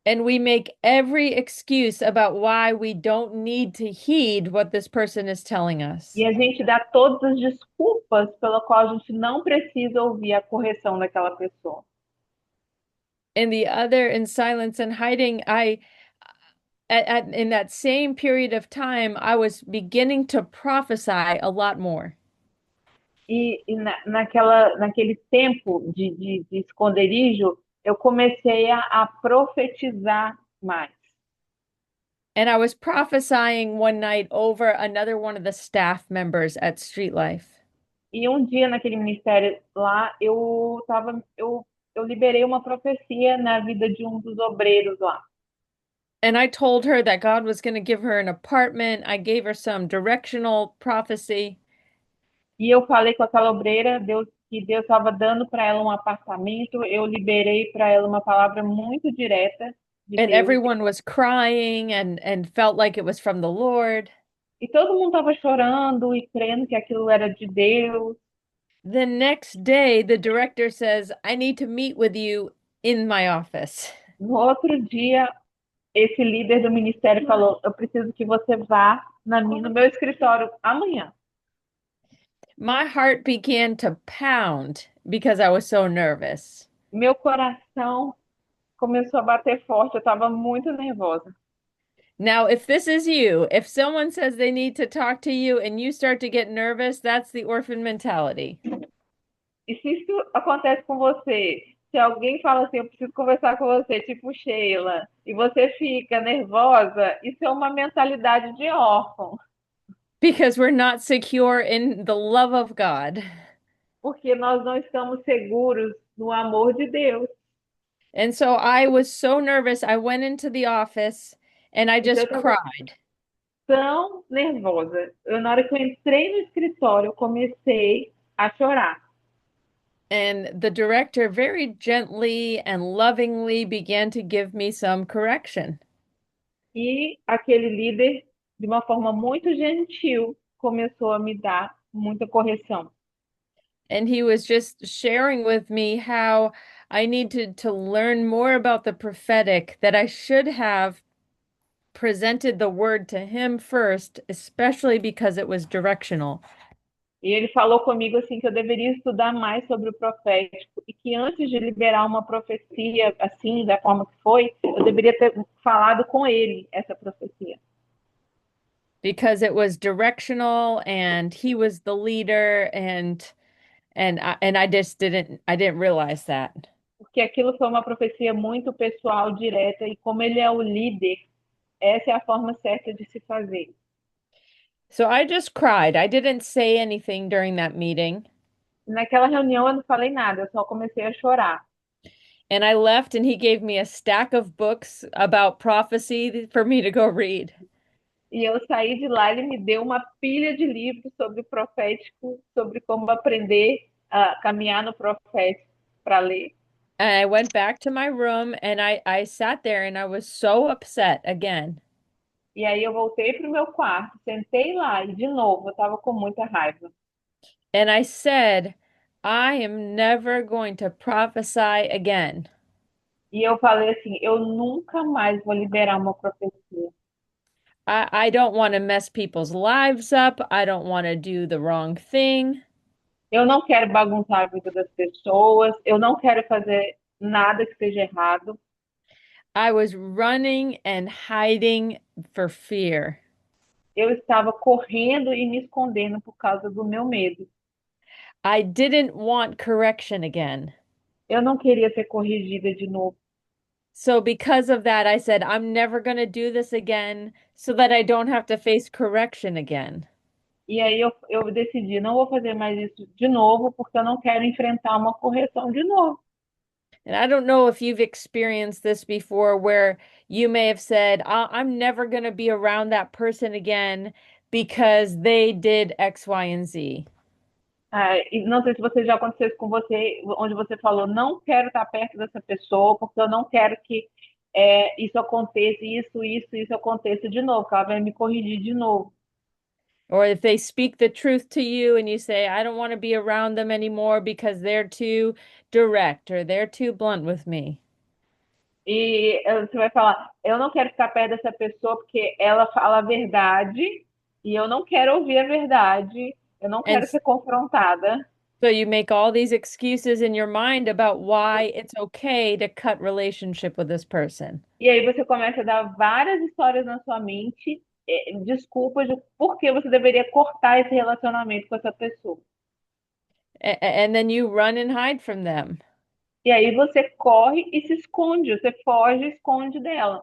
And we make every excuse about why we don't need to heed what this person is telling us. E a gente dá todas as desculpas pela qual a gente não precisa ouvir a correção daquela pessoa. and the other in silence and hiding. In that same period of time, I was beginning to prophesy a lot more. Naquele tempo de esconderijo, eu comecei a profetizar mais. And I was prophesying one night over another one of the staff members at Street Life. E um dia naquele ministério lá, eu liberei uma profecia na vida de um dos obreiros lá. And I told her that God was going to give her an apartment. I gave her some directional prophecy. E eu falei com aquela obreira, que Deus estava dando para ela um apartamento. Eu liberei para ela uma palavra muito direta de And Deus. everyone was crying and felt like it was from the Lord. E todo mundo estava chorando e crendo que aquilo era de Deus. The next day, the director says, I need to meet with you in my office. No outro dia, esse líder do ministério falou: eu preciso que você vá no meu escritório amanhã. My heart began to pound because I was so nervous. Meu coração começou a bater forte, eu estava muito nervosa. Now, if this is you, if someone says they need to talk to you and you start to get nervous, that's the orphan mentality. E se isso acontece com você, se alguém fala assim, eu preciso conversar com você, tipo Sheila, e você fica nervosa, isso é uma mentalidade de órfão, Because we're not secure in the love of God. porque nós não estamos seguros no amor de Deus. And so I was so nervous. I went into the office and I Então eu just estava cried. tão nervosa. Na hora que eu entrei no escritório, eu comecei a chorar. And the director very gently and lovingly began to give me some correction. E aquele líder, de uma forma muito gentil, começou a me dar muita correção. And he was just sharing with me how I needed to learn more about the prophetic, that I should have presented the word to him first, especially because it was directional. E ele falou comigo assim que eu deveria estudar mais sobre o profético e que antes de liberar uma profecia assim, da forma que foi, eu deveria ter falado com ele essa profecia. Because it was directional and he was the leader and I just didn't realize that. Porque aquilo foi uma profecia muito pessoal, direta, e como ele é o líder, essa é a forma certa de se fazer. So I just cried. I didn't say anything during that meeting. Naquela reunião eu não falei nada, eu só comecei a chorar. And I left, and he gave me a stack of books about prophecy for me to go read. E eu saí de lá, ele me deu uma pilha de livros sobre profético, sobre como aprender a caminhar no profético para ler. And I went back to my room and I sat there and I was so upset again. E aí eu voltei para o meu quarto, sentei lá e de novo eu estava com muita raiva. And I said, I am never going to prophesy again. E eu falei assim, eu nunca mais vou liberar uma profecia. I don't want to mess people's lives up. I don't want to do the wrong thing. Eu não quero bagunçar a vida das pessoas, eu não quero fazer nada que seja errado. I was running and hiding for fear. Eu estava correndo e me escondendo por causa do meu medo. I didn't want correction again. Eu não queria ser corrigida de novo. So, because of that, I said, I'm never going to do this again so that I don't have to face correction again. E aí eu decidi, não vou fazer mais isso de novo, porque eu não quero enfrentar uma correção de novo. And I don't know if you've experienced this before where you may have said, I'm never going to be around that person again because they did X, Y, and Z. E não sei se você já aconteceu isso com você, onde você falou, não quero estar perto dessa pessoa, porque eu não quero que isso aconteça, isso aconteça de novo, que ela vai me corrigir de novo. Or if they speak the truth to you and you say, I don't want to be around them anymore because they're too direct or they're too blunt with me. E você vai falar, eu não quero ficar perto dessa pessoa porque ela fala a verdade e eu não quero ouvir a verdade, eu não And quero ser confrontada. So you make all these excuses in your mind about why it's okay to cut relationship with this person. E aí você começa a dar várias histórias na sua mente, desculpas de por que você deveria cortar esse relacionamento com essa pessoa. And then you run and hide from them. E aí você corre e se esconde, você foge e esconde dela.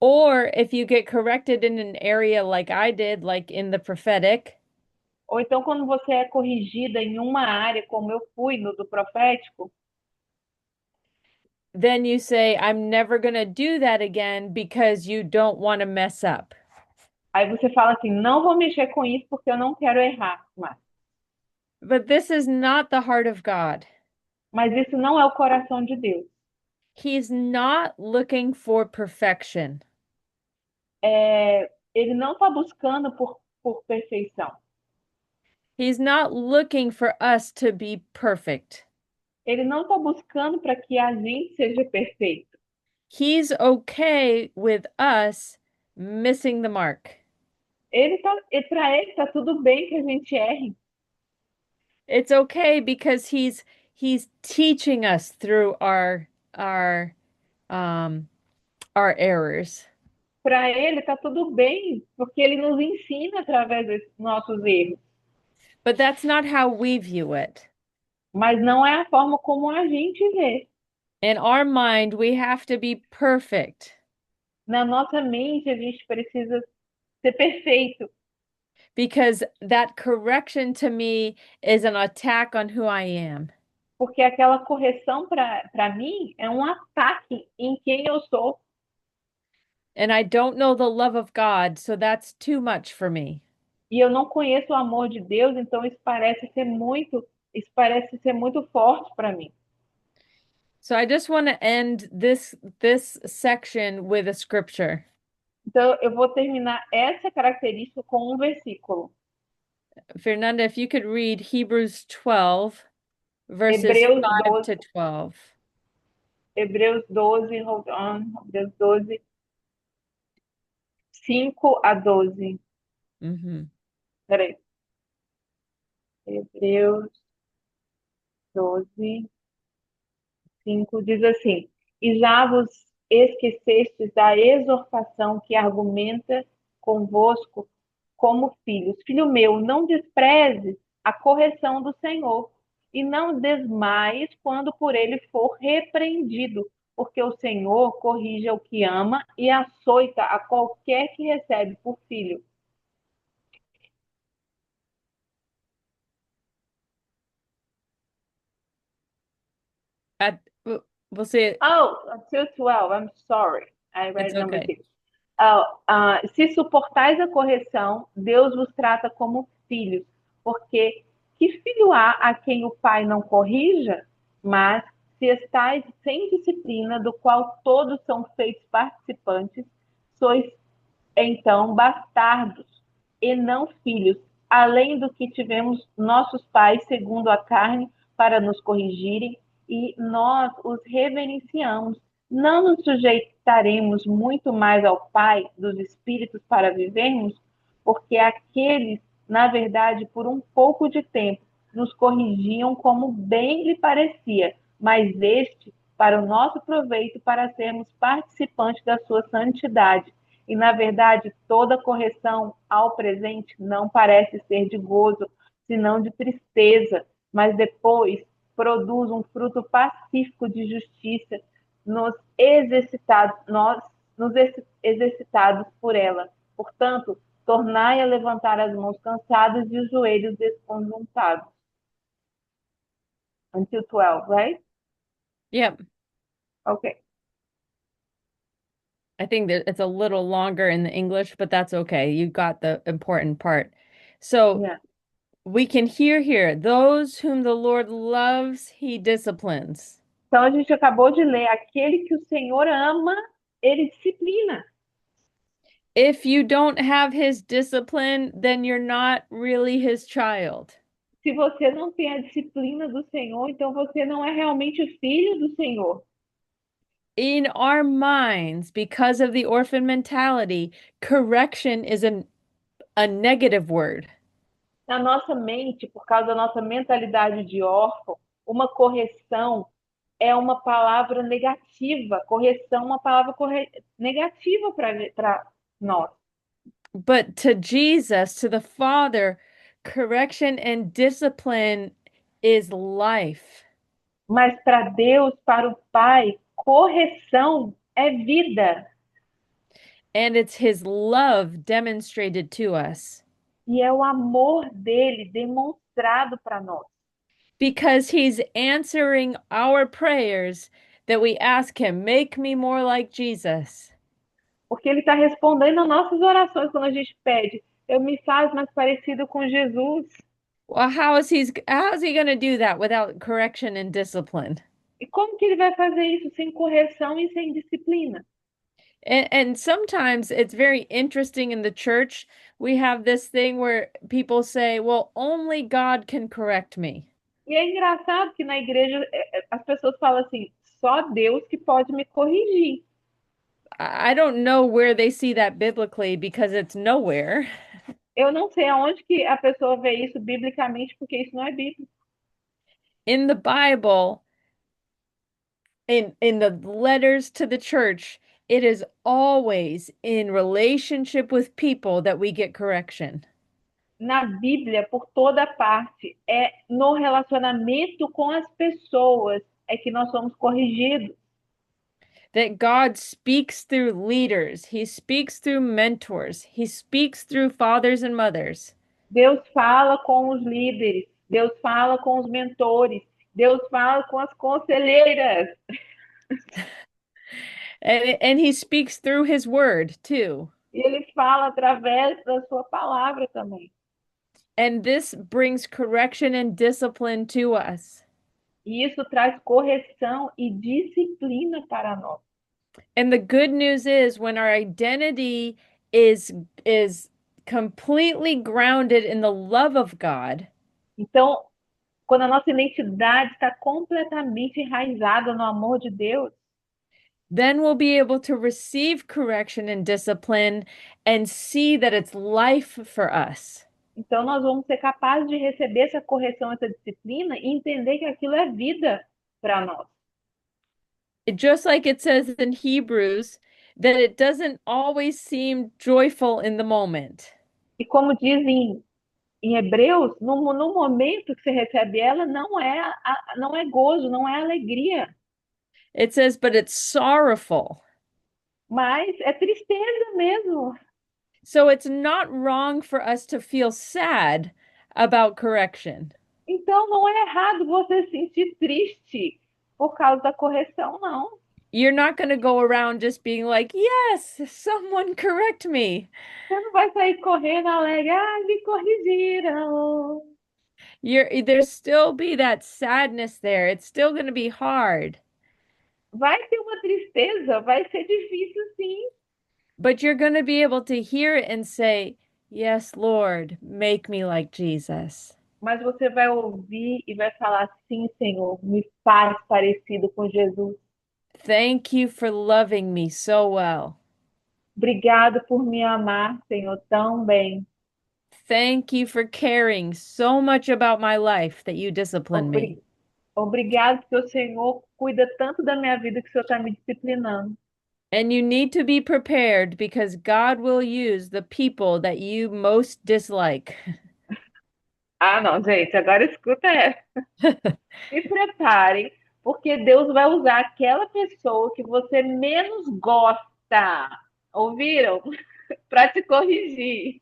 Or if you get corrected in an area like I did, like in the prophetic, Ou então, quando você é corrigida em uma área, como eu fui no do profético, then you say, I'm never going to do that again because you don't want to mess up. aí você fala assim: não vou mexer com isso porque eu não quero errar mais. But this is not the heart of God. Mas isso não é o coração de Deus. He's not looking for perfection. Ele não está buscando por perfeição. He's not looking for us to be perfect. Ele não está buscando para que a gente seja perfeito. He's okay with us missing the mark. Para ele está tudo bem que a gente erre. It's okay because he's teaching us through our um our errors. Para ele está tudo bem, porque ele nos ensina através dos nossos erros. But that's not how we view it. Mas não é a forma como a gente vê. In our mind, we have to be perfect Na nossa mente, a gente precisa ser perfeito, because that correction to me is an attack on who I am. porque aquela correção para mim é um ataque em quem eu sou. And I don't know the love of God, so that's too much for me. E eu não conheço o amor de Deus, então isso parece ser muito forte para mim. So I just want to end this section with a scripture. Então eu vou terminar essa característica com um versículo. Fernanda, if you could read Hebrews 12 verses Hebreus 5 12, to 12. Hebreus 12, hold on, Hebreus 12, 5 a 12. Mhm. Peraí. Hebreus 12, 5 diz assim: E já vos esquecestes da exortação que argumenta convosco como filhos. Filho meu, não desprezes a correção do Senhor, e não desmaies quando por ele for repreendido, porque o Senhor corrige o que ama e açoita a qualquer que recebe por filho. At, você, Oh, until 12, I'm sorry. I it's read number okay. 6. Se suportais a correção, Deus vos trata como filhos, porque que filho há a quem o pai não corrija? Mas se estáis sem disciplina, do qual todos são feitos participantes, sois então bastardos e não filhos, além do que tivemos nossos pais segundo a carne para nos corrigirem, e nós os reverenciamos. Não nos sujeitaremos muito mais ao Pai dos Espíritos para vivermos? Porque aqueles, na verdade, por um pouco de tempo, nos corrigiam como bem lhe parecia, mas este, para o nosso proveito, para sermos participantes da sua santidade. E, na verdade, toda correção ao presente não parece ser de gozo, senão de tristeza, mas depois produz um fruto pacífico de justiça nos exercitados por ela. Portanto, tornai a levantar as mãos cansadas e os joelhos desconjuntados. Until 12, right? Yep. Okay. I think that it's a little longer in the English, but that's okay. You got the important part. So Yeah. we can hear here, those whom the Lord loves, he disciplines. Então, a gente acabou de ler: aquele que o Senhor ama, ele disciplina. If you don't have his discipline, then you're not really his child. Se você não tem a disciplina do Senhor, então você não é realmente filho do Senhor. In our minds, because of the orphan mentality, correction is a negative word. Na nossa mente, por causa da nossa mentalidade de órfão, uma correção é uma palavra negativa. Correção é uma palavra negativa para nós. But to Jesus, to the Father, correction and discipline is life. Mas para Deus, para o Pai, correção é vida. And it's his love demonstrated to us E é o amor dele demonstrado para nós. because he's answering our prayers that we ask him, make me more like Jesus. Porque ele está respondendo às nossas orações quando a gente pede. Eu me faz mais parecido com Jesus. Well, how is he going to do that without correction and discipline? E como que ele vai fazer isso sem correção e sem disciplina? And sometimes it's very interesting in the church. We have this thing where people say, well, only God can correct me. E é engraçado que na igreja as pessoas falam assim: só Deus que pode me corrigir. I don't know where they see that biblically because it's nowhere. Eu não sei aonde que a pessoa vê isso biblicamente, porque isso não é bíblico. In the Bible, in the letters to the church, it is always in relationship with people that we get correction. Na Bíblia, por toda parte, é no relacionamento com as pessoas é que nós somos corrigidos. That God speaks through leaders, He speaks through mentors, He speaks through fathers and mothers. Deus fala com os líderes, Deus fala com os mentores, Deus fala com as conselheiras. And He speaks through His word too. E ele fala através da sua palavra também. And this brings correction and discipline to us. E isso traz correção e disciplina para nós. And the good news is when our identity is completely grounded in the love of God, Então, quando a nossa identidade está completamente enraizada no amor de Deus, then we'll be able to receive correction and discipline and see that it's life for us. então nós vamos ser capazes de receber essa correção, essa disciplina e entender que aquilo é vida para nós. Just like it says in Hebrews, that it doesn't always seem joyful in the moment. E como dizem em Hebreus, no momento que você recebe ela, não é gozo, não é alegria, It says, but it's sorrowful. mas é tristeza mesmo. So it's not wrong for us to feel sad about correction. Então não é errado você se sentir triste por causa da correção, não. You're not going to go around just being like, yes, someone correct me. Você não vai sair correndo alegre, ah, me corrigiram. There's still be that sadness there. It's still going to be hard, Vai ter uma tristeza, vai ser difícil sim, but you're going to be able to hear it and say, yes, Lord, make me like Jesus. mas você vai ouvir e vai falar, sim, Senhor, me faz parecido com Jesus. Thank you for loving me so well. Obrigado por me amar, Senhor, tão bem. Thank you for caring so much about my life that you discipline me. Obri- Obrigado porque o Senhor cuida tanto da minha vida que o Senhor está me disciplinando. And you need to be prepared because God will use the people that you most dislike. Ah, não, gente, agora escuta essa. Se preparem, porque Deus vai usar aquela pessoa que você menos gosta. Ouviram? Para te corrigir.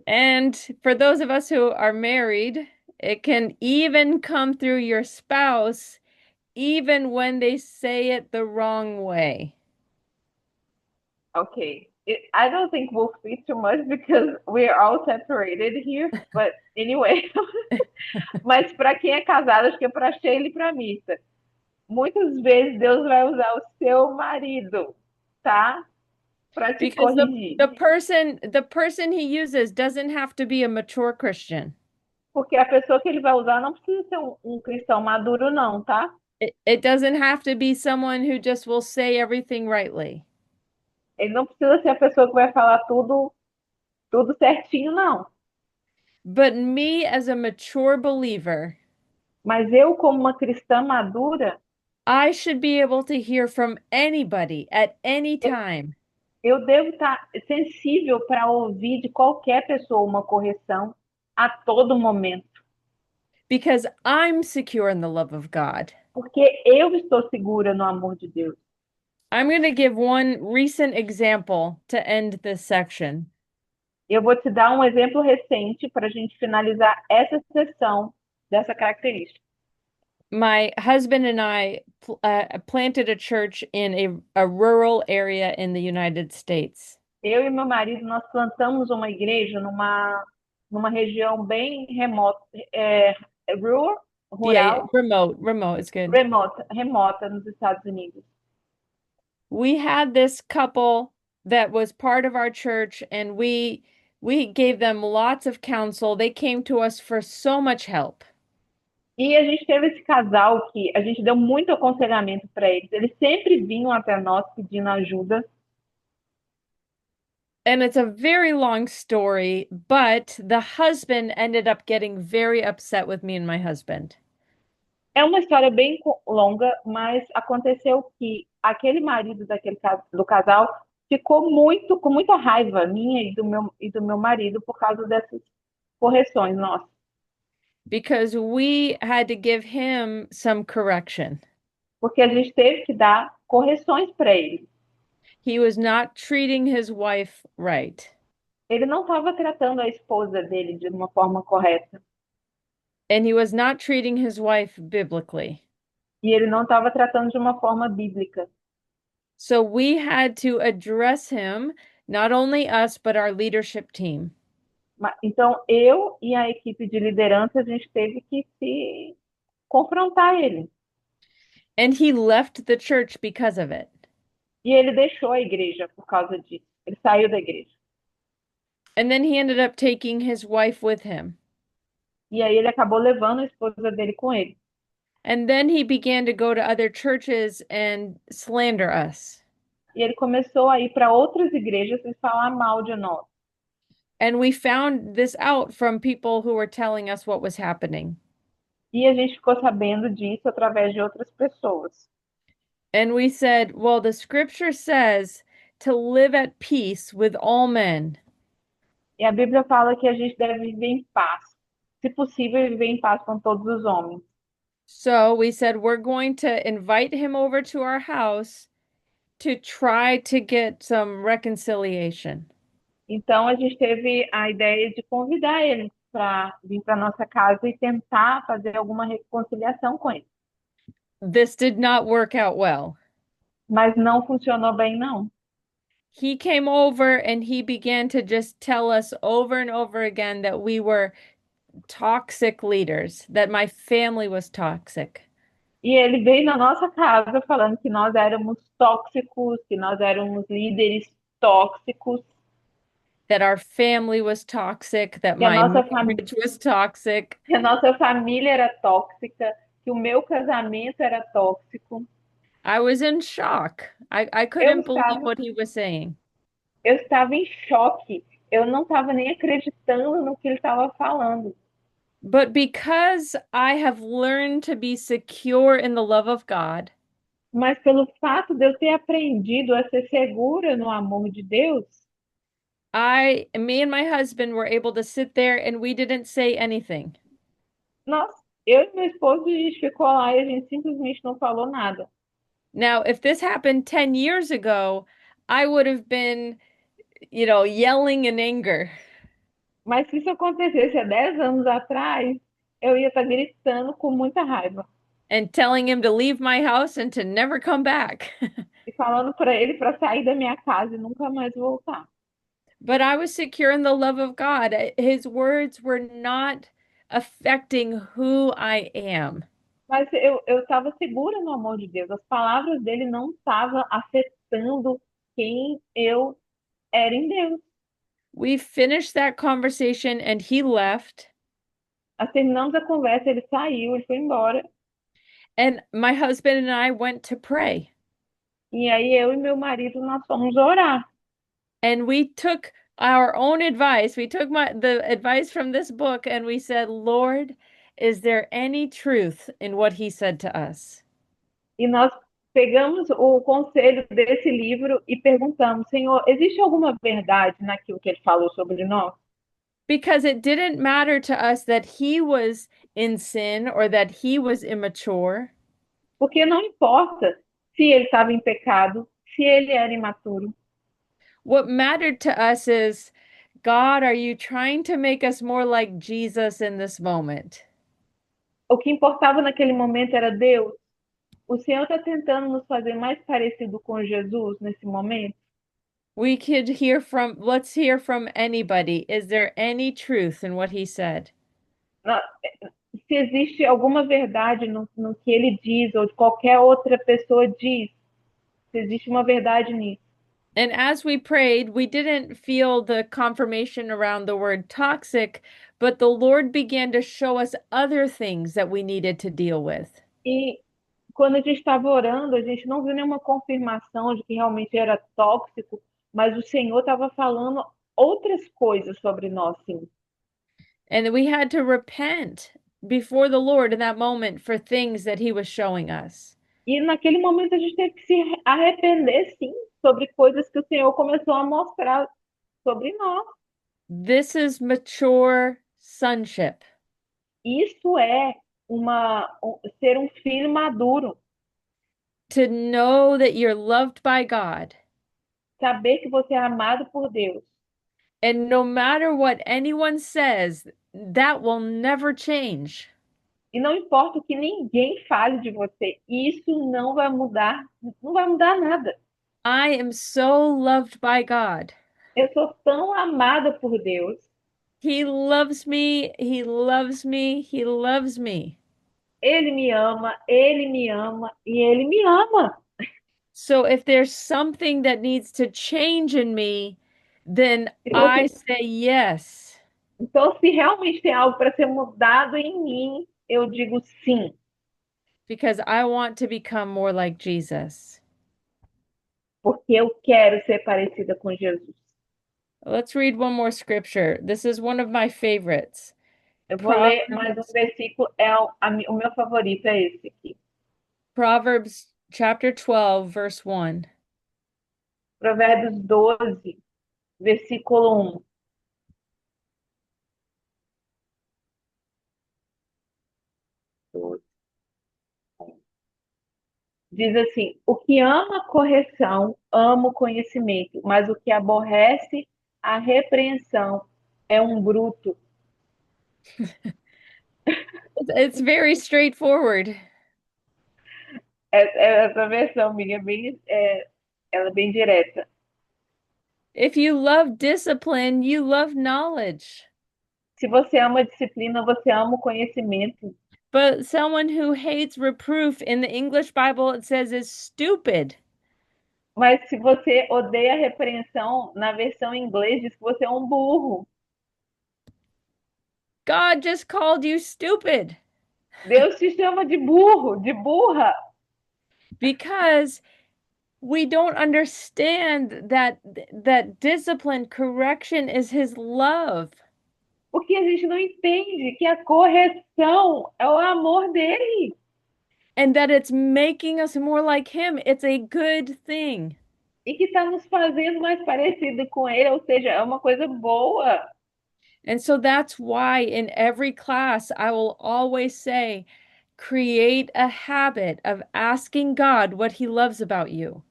And for those of us who are married, it can even come through your spouse, even when they say it the wrong way. Okay. I don't think we'll speak too much because we're all separated here. But anyway. Mas para quem é casado, acho que é para Sheila e para Missa. Muitas vezes Deus vai usar o seu marido, tá? Para te Because corrigir. the person he uses doesn't have to be a mature Christian. Porque a pessoa que ele vai usar não precisa ser um cristão maduro, não, tá? It doesn't have to be someone who just will say everything rightly. Ele não precisa ser a pessoa que vai falar tudo certinho, não. But me, as a mature believer, Mas eu, como uma cristã madura, I should be able to hear from anybody at any eu time eu devo estar sensível para ouvir de qualquer pessoa uma correção a todo momento, because I'm secure in the love of God. porque eu estou segura no amor de Deus. I'm going to give one recent example to end this section. Eu vou te dar um exemplo recente para a gente finalizar essa sessão dessa característica. My husband and I planted a church in a rural area in the United States. Eu e meu marido, nós plantamos uma igreja numa região bem remota, Yeah, rural, remote is good. remota nos Estados Unidos. We had this couple that was part of our church, and we gave them lots of counsel. They came to us for so much help. E a gente teve esse casal que a gente deu muito aconselhamento para eles. Eles sempre vinham até nós pedindo ajuda. And it's a very long story, but the husband ended up getting very upset with me and my husband. É uma história bem longa, mas aconteceu que aquele marido do casal ficou com muita raiva minha e do meu marido por causa dessas correções nossas, Because we had to give him some correction. porque a gente teve que dar correções para ele. He was not treating his wife right, Ele não estava tratando a esposa dele de uma forma correta and he was not treating his wife biblically. e ele não estava tratando de uma forma bíblica. So we had to address him, not only us, but our leadership team. Então, eu e a equipe de liderança, a gente teve que se confrontar ele. And he left the church because of it. E ele deixou a igreja por causa disso. Ele saiu da igreja. And then he ended up taking his wife with him. E aí ele acabou levando a esposa dele com ele. And then he began to go to other churches and slander us. E ele começou a ir para outras igrejas e falar mal de nós. And we found this out from people who were telling us what was happening. E a gente ficou sabendo disso através de outras pessoas. And we said, well, the scripture says to live at peace with all men. E a Bíblia fala que a gente deve viver em paz. Se possível, viver em paz com todos os homens. So we said, we're going to invite him over to our house to try to get some reconciliation. Então a gente teve a ideia de convidar ele para vir para nossa casa e tentar fazer alguma reconciliação com ele. This did not work out well. Mas não funcionou bem, não. He came over and he began to just tell us over and over again that we were toxic leaders, that my family was toxic, E ele veio na nossa casa falando que nós éramos tóxicos, que nós éramos líderes tóxicos, that our family was toxic, that que my marriage was toxic. que a nossa família era tóxica, que o meu casamento era tóxico. I was in shock. I Eu couldn't believe estava, what he was saying. eu estava em choque. Eu não estava nem acreditando no que ele estava falando. But because I have learned to be secure in the love of God, Mas pelo fato de eu ter aprendido a ser segura no amor de Deus, me and my husband were able to sit there and we didn't say anything. nós, eu e meu esposo, a gente ficou lá e a gente simplesmente não falou nada. Now, if this happened 10 years ago, I would have been, yelling in anger Mas se isso acontecesse há 10 anos atrás, eu ia estar gritando com muita raiva and telling him to leave my house and to never come back. e falando para ele para sair da minha casa e nunca mais voltar. But I was secure in the love of God. His words were not affecting who I am. Mas eu estava segura no amor de Deus. As palavras dele não estavam afetando quem eu era em Deus. We finished that conversation and he left. Nós terminamos a conversa, ele saiu, ele foi embora. And my husband and I went to pray. E aí eu e meu marido nós fomos orar. And we took our own advice. We took the advice from this book and we said, Lord, is there any truth in what he said to us? E nós pegamos o conselho desse livro e perguntamos, Senhor, existe alguma verdade naquilo que ele falou sobre nós? Because it didn't matter to us that he was in sin or that he was immature. Porque não importa se ele estava em pecado, se ele era imaturo. What mattered to us is, God, are you trying to make us more like Jesus in this moment? O que importava naquele momento era Deus. O Senhor está tentando nos fazer mais parecido com Jesus nesse momento? We could let's hear from anybody. Is there any truth in what he said? Se existe alguma verdade no que ele diz, ou qualquer outra pessoa diz, se existe uma verdade nisso. And as we prayed, we didn't feel the confirmation around the word toxic, but the Lord began to show us other things that we needed to deal with. E quando a gente estava orando, a gente não viu nenhuma confirmação de que realmente era tóxico, mas o Senhor estava falando outras coisas sobre nós, sim. And we had to repent before the Lord in that moment for things that he was showing us. E naquele momento a gente teve que se arrepender, sim, sobre coisas que o Senhor começou a mostrar sobre nós. This is mature sonship. Isso é ser um filho maduro, To know that you're loved by God. saber que você é amado por Deus. And no matter what anyone says, that will never change. E não importa o que ninguém fale de você, isso não vai mudar, não vai mudar nada. I am so loved by God. Eu sou tão amada por Deus. He loves me, he loves me, he loves me. Ele me ama e ele me ama. So if there's something that needs to change in me, then Então, I say yes. se realmente tem algo para ser mudado em mim, eu digo sim, Because I want to become more like Jesus. porque eu quero ser parecida com Jesus. Let's read one more scripture. This is one of my favorites. Eu vou ler mais um Proverbs, versículo, o meu favorito é esse aqui. Proverbs chapter 12, verse 1. Provérbios 12, versículo 1. Diz assim: o que ama a correção, ama o conhecimento, mas o que aborrece a repreensão é um bruto. It's very straightforward. Essa versão minha ela é bem direta. If you love discipline, you love knowledge. Se você ama a disciplina, você ama o conhecimento. But someone who hates reproof in the English Bible, it says is stupid. Mas se você odeia a repreensão, na versão em inglês diz que você é um burro. God just called you stupid Deus te chama de burro, de burra, because we don't understand that discipline, correction is his love porque a gente não entende que a correção é o amor dele and that it's making us more like him. It's a good thing. e que está nos fazendo mais parecido com ele, ou seja, é uma coisa boa. And so that's why in every class I will always say, create a habit of asking God what he loves about you.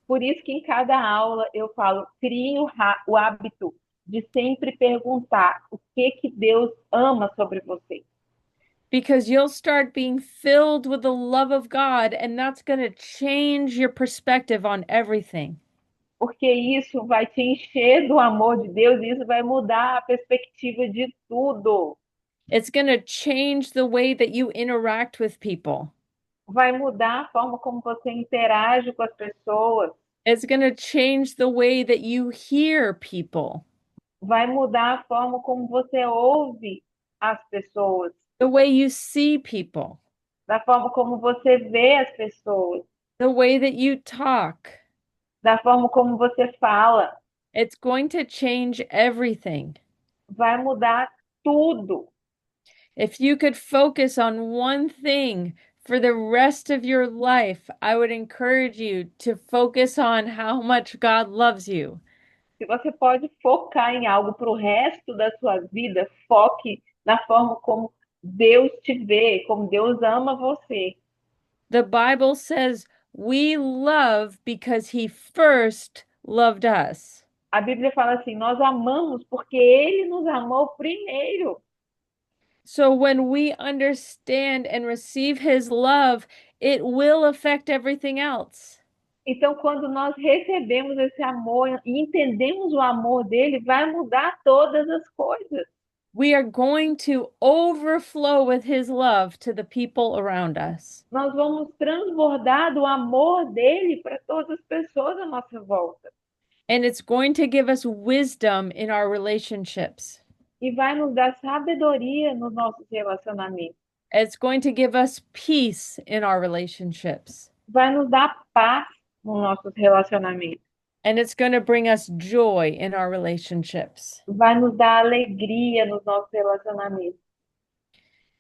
Por isso que em cada aula eu falo, crie o hábito de sempre perguntar o que Deus ama sobre você. Because you'll start being filled with the love of God, and that's going to change your perspective on everything. Porque isso vai te encher do amor de Deus e isso vai mudar a perspectiva de tudo. It's going to change the way that you interact with people. Vai mudar a forma como você interage com as pessoas. It's going to change the way that you hear people, Vai mudar a forma como você ouve as pessoas. the way you see people, Da forma como você vê as pessoas. the way that you talk. Da forma como você fala. It's going to change everything. Vai mudar tudo. If you could focus on one thing for the rest of your life, I would encourage you to focus on how much God loves you. Se você pode focar em algo para o resto da sua vida, foque na forma como Deus te vê, como Deus ama você. The Bible says we love because He first loved us. A Bíblia fala assim: nós amamos porque Ele nos amou primeiro. So when we understand and receive His love, it will affect everything else. Então, quando nós recebemos esse amor e entendemos o amor dele, vai mudar todas as coisas. We are going to overflow with His love to the people around us. Nós vamos transbordar do amor dele para todas as pessoas à nossa volta. And it's going to give us wisdom in our relationships. E vai nos dar sabedoria nos nossos relacionamentos. It's going to give us peace in our relationships. Vai nos dar paz nos nossos relacionamentos. And it's going to bring us joy in our relationships. Vai nos dar alegria nos nossos relacionamentos.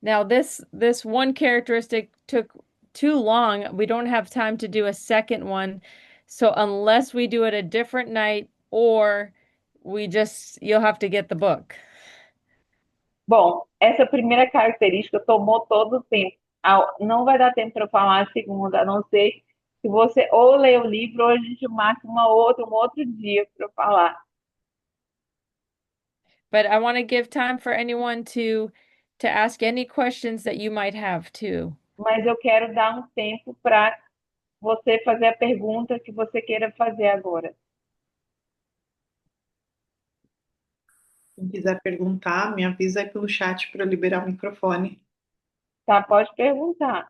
Now, this one characteristic took too long. We don't have time to do a second one. So unless we do it a different night or you'll have to get the book. Bom, essa primeira característica tomou todo o tempo. Não vai dar tempo para eu falar a segunda, a não ser se você ou ler o livro ou a gente marca um outro dia para eu falar. But I want to give time for anyone to ask any questions that you might have too. Mas eu quero dar um tempo para você fazer a pergunta que você queira fazer agora. Quem quiser perguntar, me avisa aí pelo chat para eu liberar o microfone. Tá? Pode perguntar.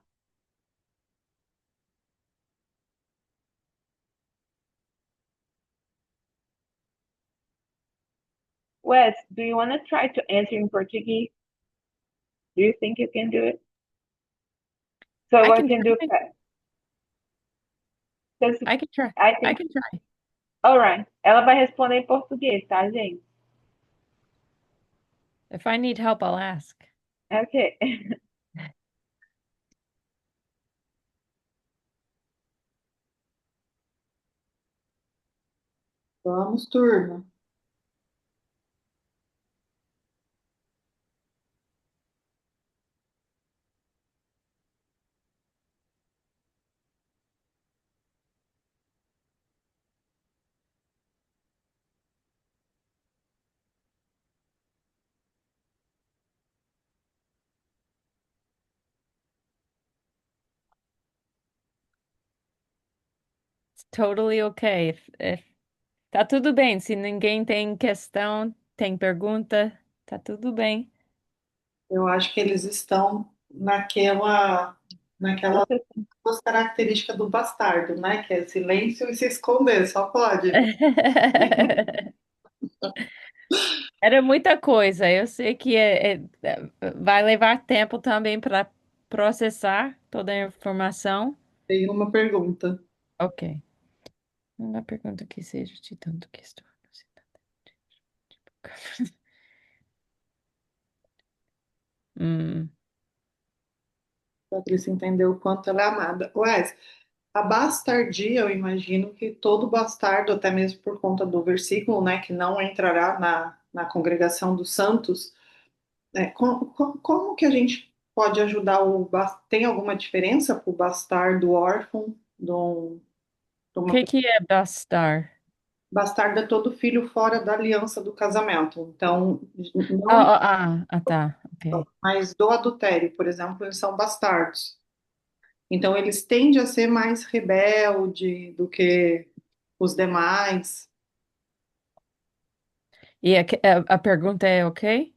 Wes, do you want to try to answer in Portuguese? Do you think you can do it? So I I can can do try. that. Because I can try. I I think, can try. all right. Ela vai responder em português, tá, gente? If I need help, I'll ask. Ok. Vamos, turma. It's totally okay. If tá tudo bem. Se ninguém tem questão, tem pergunta, tá tudo bem. Eu acho que eles estão naquela Você duas características do bastardo, né? Que é silêncio e se esconder, só pode. Era muita coisa. Eu sei que vai levar tempo também para processar toda a informação. Tem uma pergunta. Ok. Uma pergunta que seja de tanto que estou. Hum. Patrícia entendeu o quanto ela é amada. Wes, a bastardia, eu imagino que todo bastardo, até mesmo por conta do versículo, né, que não entrará na congregação dos santos, como que a gente pode ajudar tem alguma diferença para o bastardo órfão, de O uma que é bastar? bastardo é todo filho fora da aliança do casamento. Então, não Tá. Ok. mas do adultério, por exemplo, eles são bastardos. Então, eles tendem a ser mais rebelde do que os demais. E a pergunta é ok?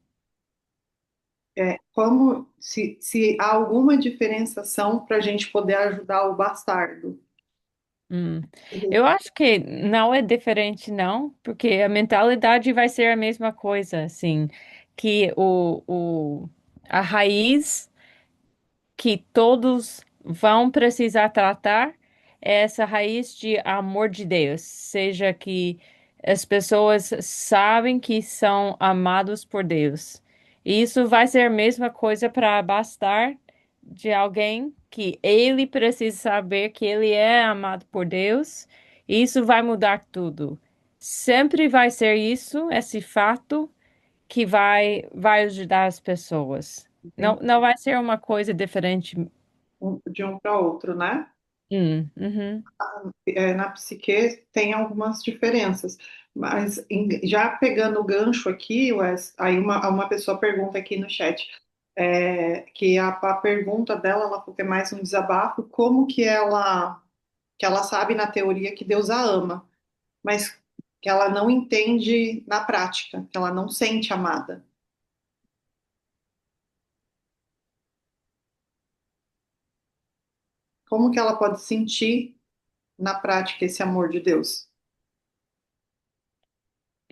Como se há alguma diferenciação para a gente poder ajudar o bastardo. Hum. Eu acho que não é diferente, não, porque a mentalidade vai ser a mesma coisa, assim, que a raiz que todos vão precisar tratar é essa raiz de amor de Deus, seja que As pessoas sabem que são amados por Deus. E isso vai ser a mesma coisa para bastar de alguém que ele precisa saber que ele é amado por Deus. E isso vai mudar tudo. Sempre vai ser isso, esse fato que vai ajudar as pessoas. Não vai ser uma coisa diferente. De um para outro, né? Uhum. Na psique tem algumas diferenças. Mas já pegando o gancho aqui, Wes, aí uma pessoa pergunta aqui no chat, que a pergunta dela, ela falou que é mais um desabafo, como que ela sabe na teoria que Deus a ama, mas que ela não entende na prática, que ela não sente amada. Como que ela pode sentir na prática esse amor de Deus?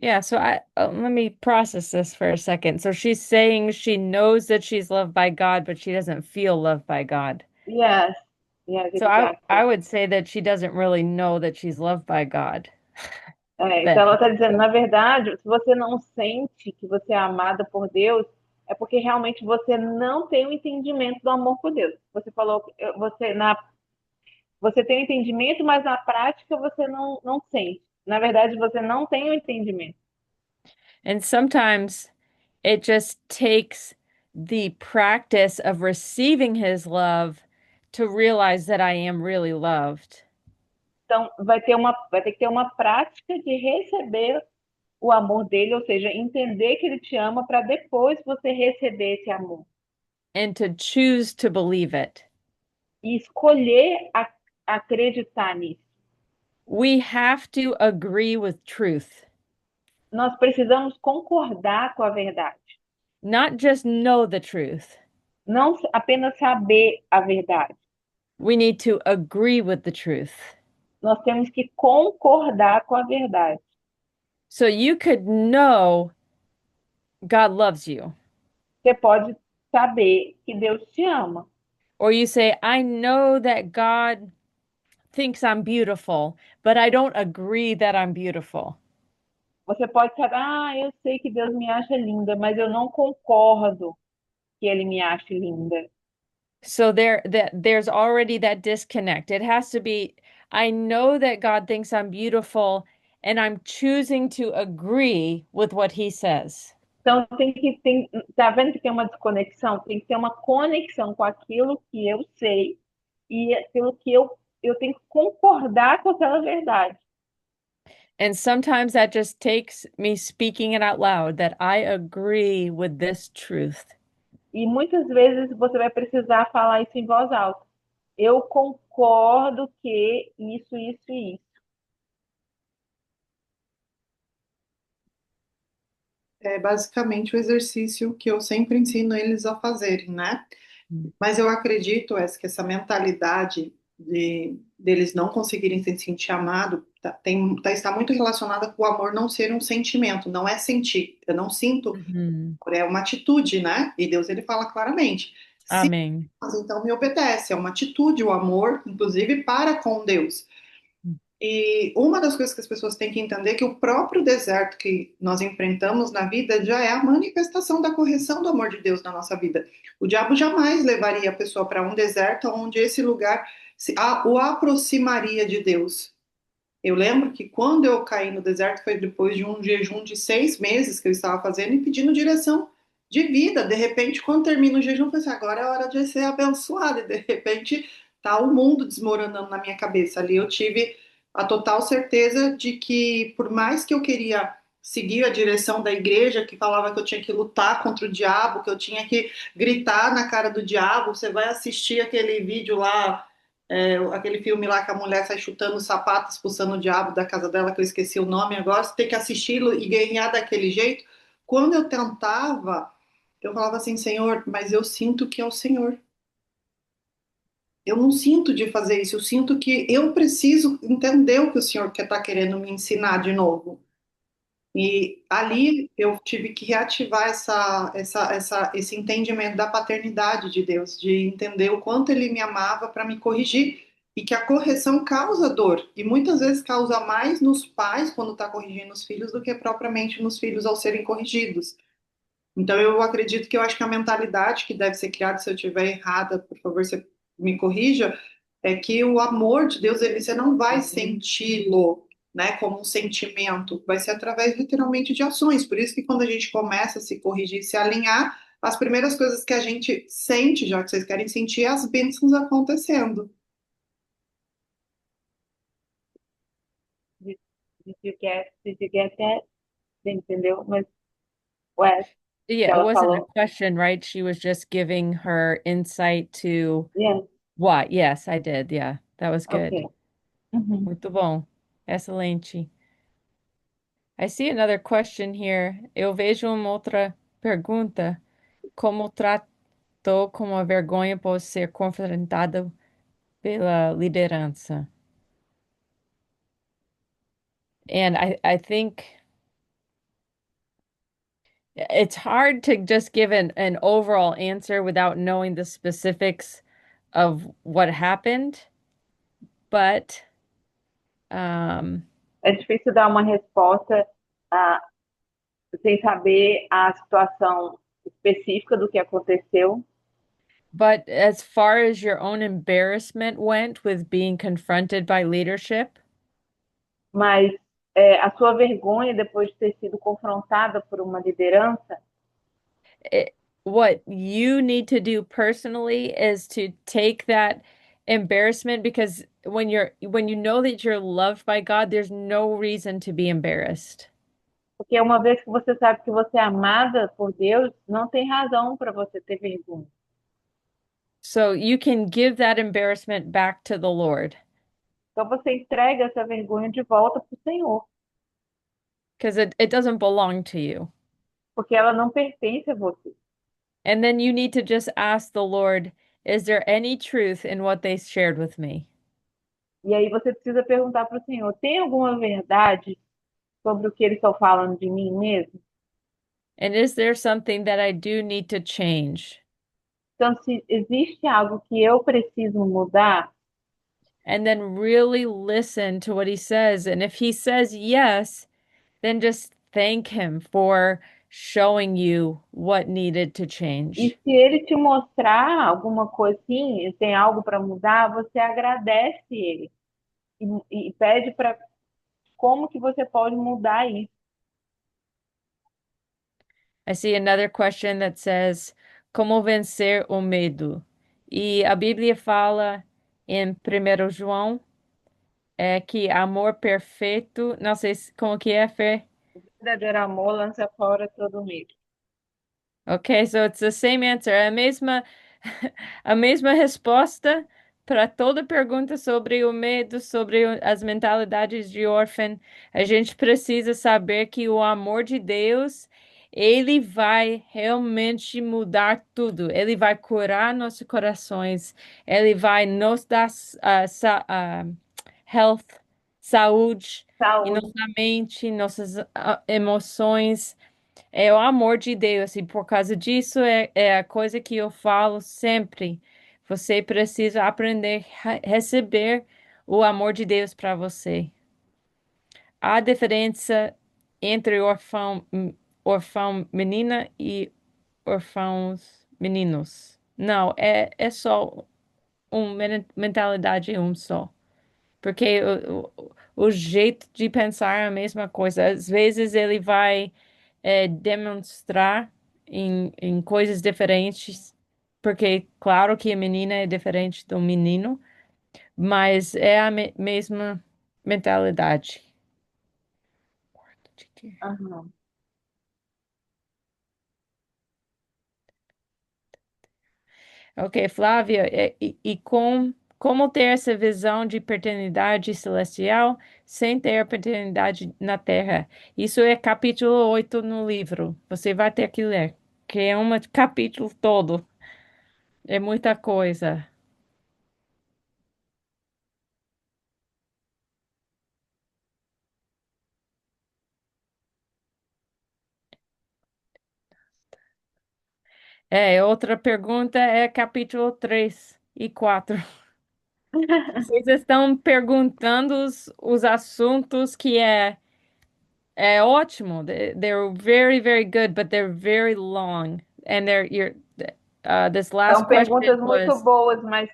Yeah, so let me process this for a second. So she's saying she knows that she's loved by God, but she doesn't feel loved by God. Yes, yes, So I exactly. would say that she doesn't really know that she's loved by God. Então ela Then. está dizendo, na verdade, se você não sente que você é amada por Deus, é porque realmente você não tem o entendimento do amor por Deus. Você falou, você tem o entendimento, mas na prática você não sente. Na verdade, você não tem o entendimento. And sometimes it just takes the practice of receiving his love to realize that I am really loved. Então, vai ter que ter uma prática de receber o amor dele, ou seja, entender que ele te ama para depois você receber esse amor. And to choose to believe it. E escolher acreditar nisso. We have to agree with truth, Nós precisamos concordar com a verdade. not just know the truth. Não apenas saber a verdade. We need to agree with the truth. Nós temos que concordar com a verdade. So you could know God loves you, Você pode saber que Deus te ama. or you say, I know that God thinks I'm beautiful, but I don't agree that I'm beautiful. Você pode saber, eu sei que Deus me acha linda, mas eu não concordo que ele me ache linda. So there's already that disconnect. It has to be, I know that God thinks I'm beautiful, and I'm choosing to agree with what he says. Então tá vendo que tem uma desconexão? Tem que ter uma conexão com aquilo que eu sei e aquilo que eu tenho que concordar com aquela verdade. And sometimes that just takes me speaking it out loud that I agree with this truth. E muitas vezes você vai precisar falar isso em voz alta. Eu concordo que isso e isso. É basicamente o exercício que eu sempre ensino eles a fazerem, né? Mas eu acredito, que essa mentalidade deles não conseguirem se sentir amado está muito relacionada com o amor não ser um sentimento, não é sentir. Eu não sinto, Mhm. é uma atitude, né? E Deus ele fala claramente. Se Amém. mas então me obedece, é uma atitude, o amor, inclusive para com Deus. E uma das coisas que as pessoas têm que entender é que o próprio deserto que nós enfrentamos na vida já é a manifestação da correção do amor de Deus na nossa vida. O diabo jamais levaria a pessoa para um deserto onde esse lugar o aproximaria de Deus. Eu lembro que quando eu caí no deserto foi depois de um jejum de 6 meses que eu estava fazendo e pedindo direção de vida. De repente, quando termina o jejum, eu falei assim, agora é hora de ser abençoada. E de repente, tá o mundo desmoronando na minha cabeça. Ali eu tive a total certeza de que, por mais que eu queria seguir a direção da igreja, que falava que eu tinha que lutar contra o diabo, que eu tinha que gritar na cara do diabo, você vai assistir aquele vídeo lá, aquele filme lá que a mulher sai chutando o sapato, expulsando o diabo da casa dela, que eu esqueci o nome agora, você tem que assisti-lo e ganhar daquele jeito. Quando eu tentava, eu falava assim, Senhor, mas eu sinto que é o Senhor. Eu não sinto de fazer isso, eu sinto que eu preciso entender o que o Senhor quer estar querendo me ensinar de novo. E ali eu tive que reativar esse entendimento da paternidade de Deus, de entender o quanto Ele me amava para me corrigir. e que a correção causa dor, e muitas vezes causa mais nos pais quando está corrigindo os filhos do que propriamente nos filhos ao serem corrigidos. Então, eu acredito que eu acho que a mentalidade que deve ser criada, se eu estiver errada, por favor, você me corrija, é que o amor de Deus, você não vai senti-lo, né, como um sentimento, vai ser através literalmente de ações. Por isso que quando a gente começa a se corrigir, se alinhar, as primeiras coisas que a gente sente, já que vocês querem sentir, é as bênçãos acontecendo. Did, did you get that? Você entendeu? Mas, ué, que Yeah, it ela wasn't a falou, question, right? She was just giving her insight to yes, what? Yes, I did. Yeah, that was good. ok. Uhum. Muito bom. Excelente. I see another question here. Eu vejo uma outra pergunta. Como tratou com a vergonha por ser confrontado pela liderança? And I think it's hard to just give an overall answer without knowing the specifics of what happened, but um, É difícil dar uma resposta ah, sem saber a situação específica do que aconteceu, but as far as your own embarrassment went with being confronted by leadership, mas a sua vergonha depois de ter sido confrontada por uma liderança, it, what you need to do personally is to take that embarrassment because when you know that you're loved by God, there's no reason to be embarrassed. porque uma vez que você sabe que você é amada por Deus, não tem razão para você ter vergonha. So you can give that embarrassment back to the Lord Então você entrega essa vergonha de volta para o Senhor, because it doesn't belong to you. porque ela não pertence a você. And then you need to just ask the Lord, is there any truth in what they shared with me? E aí você precisa perguntar para o Senhor: tem alguma verdade sobre o que eles estão falando de mim mesmo? And is there something that I do need to change? Então, se existe algo que eu preciso mudar, And then really listen to what he says. And if he says yes, then just thank him for showing you what needed to e change. se ele te mostrar alguma coisa assim, tem algo para mudar, você agradece ele e pede para como que você pode mudar isso. I see another question that says, como vencer o medo? E a Bíblia fala em 1 João que amor perfeito, não sei como que é, Fê? O verdadeiro amor lança fora todo medo. Okay, so it's the same answer. É a mesma, a mesma resposta para toda pergunta sobre o medo, sobre as mentalidades de órfão. A gente precisa saber que o amor de Deus, ele vai realmente mudar tudo. Ele vai curar nossos corações. Ele vai nos dar health, saúde em Saúde. nossa mente, nossas emoções. É o amor de Deus, e por causa disso é a coisa que eu falo sempre. Você precisa aprender a receber o amor de Deus para você. Há diferença entre órfão menina e órfãos meninos. Não, é só uma mentalidade um só. Porque o jeito de pensar é a mesma coisa. Às vezes ele vai demonstrar em coisas diferentes, porque claro que a menina é diferente do menino, mas é a mesma mentalidade. Aham. Ok, Flávia, como ter essa visão de paternidade celestial sem ter a paternidade na Terra? Isso é capítulo 8 no livro. Você vai ter que ler, que é um capítulo todo. É muita coisa. Outra pergunta é capítulo 3 e 4. Vocês estão perguntando os assuntos que é ótimo. They're very, very good, but they're very long. And this last São question perguntas muito was, boas, mas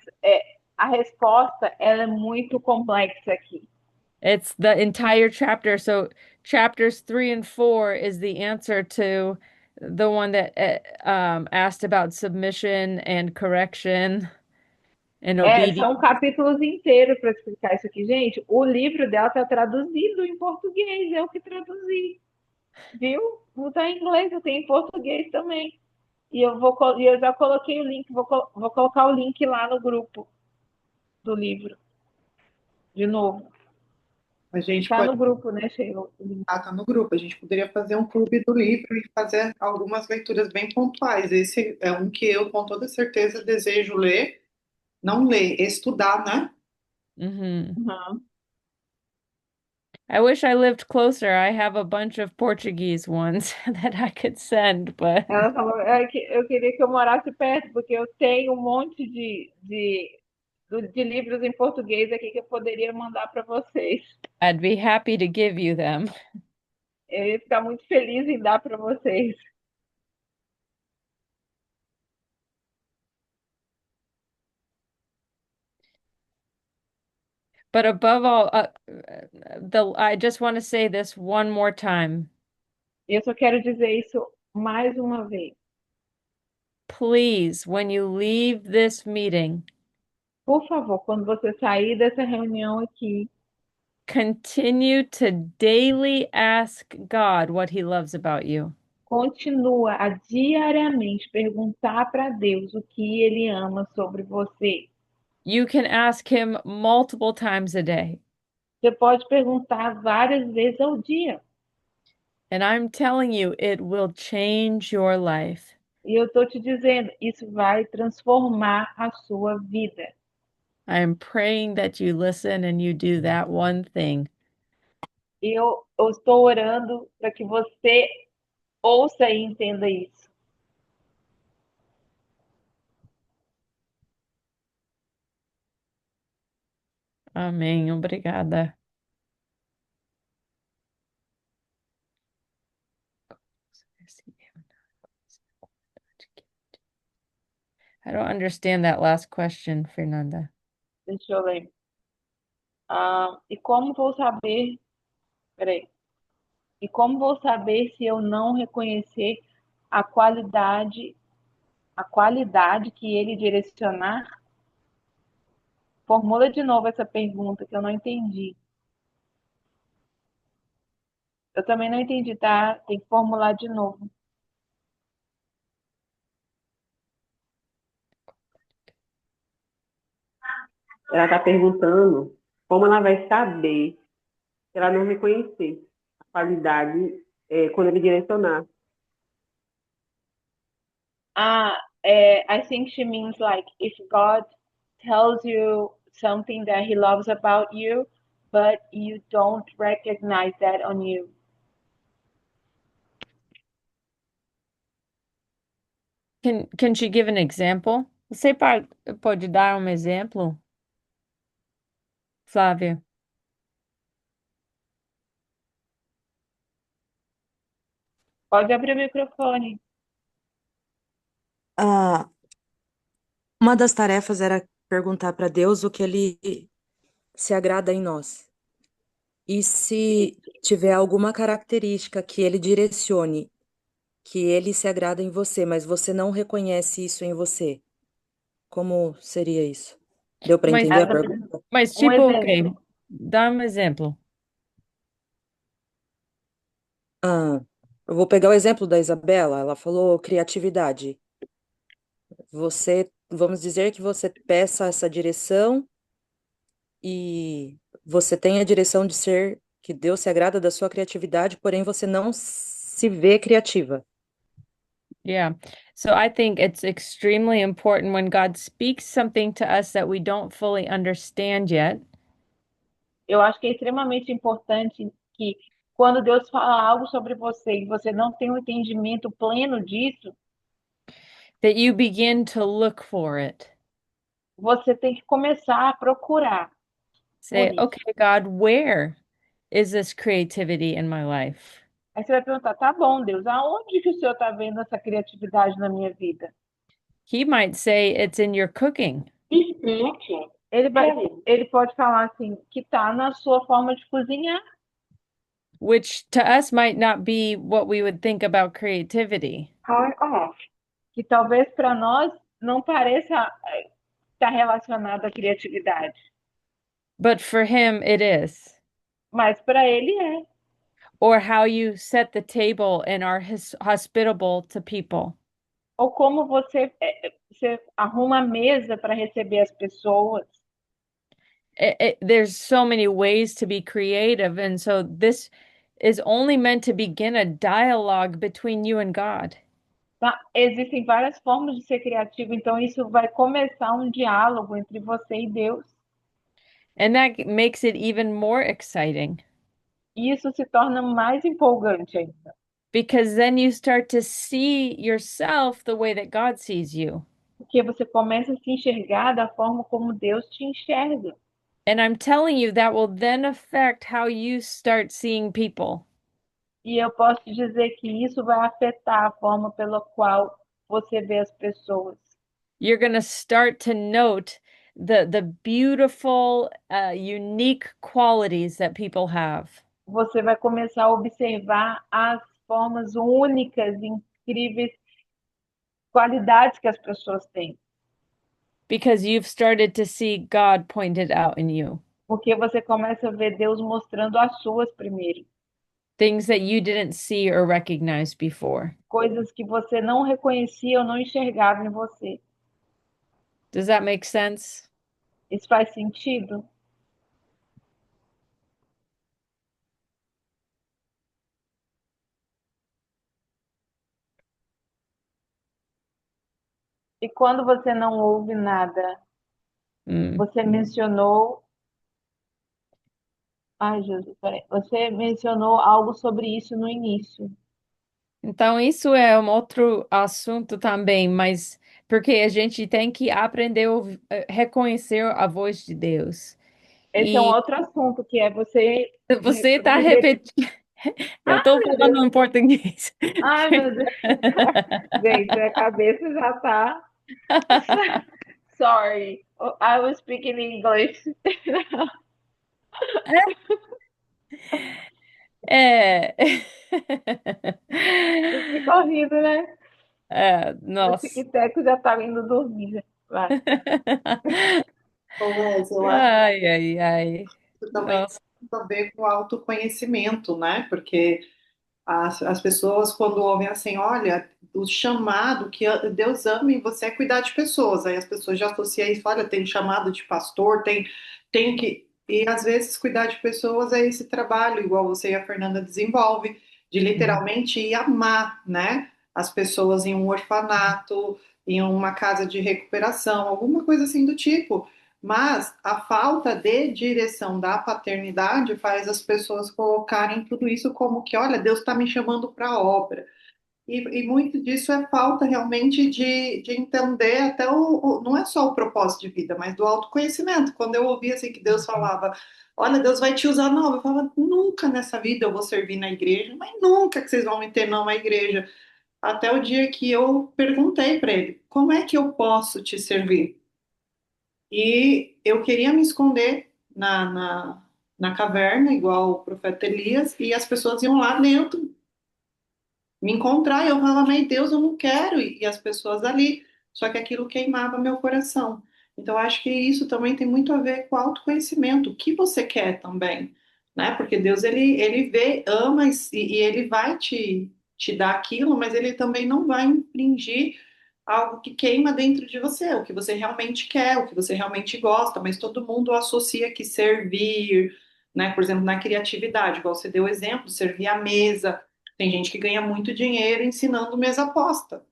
a resposta ela é muito complexa aqui. it's the entire chapter. So chapters 3 and 4 is the answer to the one that asked about submission and correction and obedience. São capítulos inteiros para explicar isso aqui. Gente, o livro dela está traduzido em português, eu que traduzi, viu? Não está em inglês, eu tenho em português também. E eu já coloquei o link, vou colocar o link lá no grupo do livro, de novo. A gente Tá pode no grupo, né, Sheila? O link. estar no grupo, a gente poderia fazer um clube do livro e fazer algumas leituras bem pontuais. Esse é um que eu, com toda certeza, desejo ler, não ler, estudar, né? Hmm. Uhum. I wish I lived closer. I have a bunch of Portuguese ones that I could send, but Ela falou, que eu queria que eu morasse perto, porque eu tenho um monte de livros em português aqui que eu poderia mandar para vocês. I'd be happy to give you them. Eu ia ficar muito feliz em dar para vocês. But above all, I just want to say this one more time. Eu só quero dizer isso mais uma vez. Please, when you leave this meeting, Por favor, quando você sair dessa reunião aqui, continue to daily ask God what He loves about you. continua a diariamente perguntar para Deus o que ele ama sobre você. You can ask Him multiple times a day. Você pode perguntar várias vezes ao dia. And I'm telling you, it will change your life. E eu estou te dizendo, isso vai transformar a sua vida. I'm praying that you listen and you do that one thing. Eu estou orando para que você ouça e entenda isso. Amém. Obrigada. I don't understand that last question, Fernanda. Deixa eu ler. E como vou saber? Peraí. E como vou saber se eu não reconhecer a qualidade, a qualidade que ele direcionar? Formula de novo essa pergunta que eu não entendi. Eu também não entendi, tá? Tem que formular de novo. Ela está perguntando como ela vai saber se ela não reconhecer a qualidade quando ele direcionar. I think she means like if God tells you something that he loves about you, but you don't recognize that on you. Can she give an example? Você pode dar um exemplo, Flávia? Pode abrir o microfone. Ah, uma das tarefas era perguntar para Deus o que ele se agrada em nós. E se tiver alguma característica que ele direcione, que ele se agrada em você, mas você não reconhece isso em você, como seria isso? Deu para Mas, entender Ela a tá pedindo pergunta? mas um tipo, ok, exemplo. dá um exemplo. Ah, eu vou pegar o exemplo da Isabela, ela falou criatividade. Vamos dizer que você peça essa direção e você tem a direção de ser que Deus se agrada da sua criatividade, porém você não se vê criativa. Yeah. So I think it's extremely important when God speaks something to us that we don't fully understand yet, Eu acho que é extremamente importante que quando Deus fala algo sobre você e você não tem um entendimento pleno disso, that you begin to look for it. você tem que começar a procurar por Say, isso. okay, God, where is this creativity in my life? Aí você vai perguntar, tá bom, Deus, aonde que o Senhor está vendo essa criatividade na minha vida? He might say it's in your cooking, Ele pode falar assim, que está na sua forma de cozinhar, which to us might not be what we would think about creativity, que talvez para nós não pareça estar relacionado à criatividade, but for him it is. mas para ele é. Or how you set the table and are hospitable to people. Ou como você arruma a mesa para receber as pessoas. There's so many ways to be creative, and so this is only meant to begin a dialogue between you and God. Tá? Existem várias formas de ser criativo, então isso vai começar um diálogo entre você e Deus. And that makes it even more exciting E isso se torna mais empolgante ainda, because then you start to see yourself the way that God sees you. porque você começa a se enxergar da forma como Deus te enxerga. And I'm telling you, that will then affect how you start seeing people. E eu posso te dizer que isso vai afetar a forma pela qual você vê as pessoas. You're going to start to note the beautiful, unique qualities that people have. Você vai começar a observar as formas únicas, incríveis, qualidades que as pessoas têm. Because you've started to see God pointed out in you. Porque você começa a ver Deus mostrando as suas primeiro. Things that you didn't see or recognize before. Coisas que você não reconhecia ou não enxergava em você. Does that make sense? Isso faz sentido? E quando você não ouve nada, Mm. você mencionou. Ai, Jesus, peraí. Você mencionou algo sobre isso no início. Então, isso é um outro assunto também, mas porque a gente tem que aprender a reconhecer a voz de Deus. Esse é um E outro assunto, que é você. você está Você... repetindo. Eu Ai, estou meu Deus! falando em português. Ai, meu Deus! Gente, minha cabeça já tá. Sorry, I was speaking English. É. Você fica rindo, né? É, O nossa. tic-tac já tá indo dormir. Já. Vai. Ô, Wes, eu acho Ai, ai, ai. que isso também tem Nossa. muito a ver com autoconhecimento, né? Porque as pessoas, quando ouvem assim, olha, o chamado que Deus ama em você é cuidar de pessoas. Aí as pessoas já associam isso, olha, tem chamado de pastor, tem que. E às vezes cuidar de pessoas é esse trabalho, igual você e a Fernanda desenvolve, de Uhum. literalmente ir amar, né? As pessoas em um orfanato, em uma casa de recuperação, alguma coisa assim do tipo. Mas a falta de direção da paternidade faz as pessoas colocarem tudo isso como que, olha, Deus está me chamando para a obra. E muito disso é falta realmente de entender até não é só o propósito de vida, mas do autoconhecimento. Quando eu ouvia assim que Deus falava, olha, Deus vai te usar, não, eu falava, nunca nessa vida eu vou servir na igreja, mas nunca que vocês vão me ter não na igreja. Até o dia que eu perguntei para ele, como é que eu posso te servir? E eu queria me esconder na caverna, igual o profeta Elias, e as pessoas iam lá dentro me encontrar. E eu falava, meu Deus, eu não quero. E as pessoas ali. Só que aquilo queimava meu coração. Então, acho que isso também tem muito a ver com autoconhecimento. O que você quer também, né? Porque Deus, ele vê, ama e ele vai te dar aquilo, mas ele também não vai infringir algo que queima dentro de você, o que você realmente quer, o que você realmente gosta, mas todo mundo associa que servir, né? Por exemplo, na criatividade, igual você deu o exemplo, servir à mesa. Tem gente que ganha muito dinheiro ensinando mesa aposta,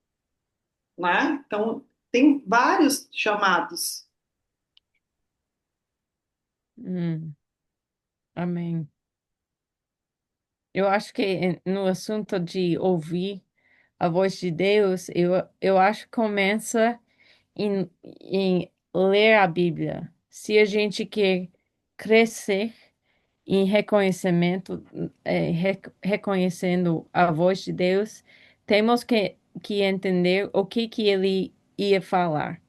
né? Então, tem vários chamados. Hum, amém. Eu acho que no assunto de ouvir a voz de Deus, eu acho que começa em ler a Bíblia, se a gente quer crescer em reconhecimento, reconhecendo a voz de Deus, temos que entender o que ele ia falar.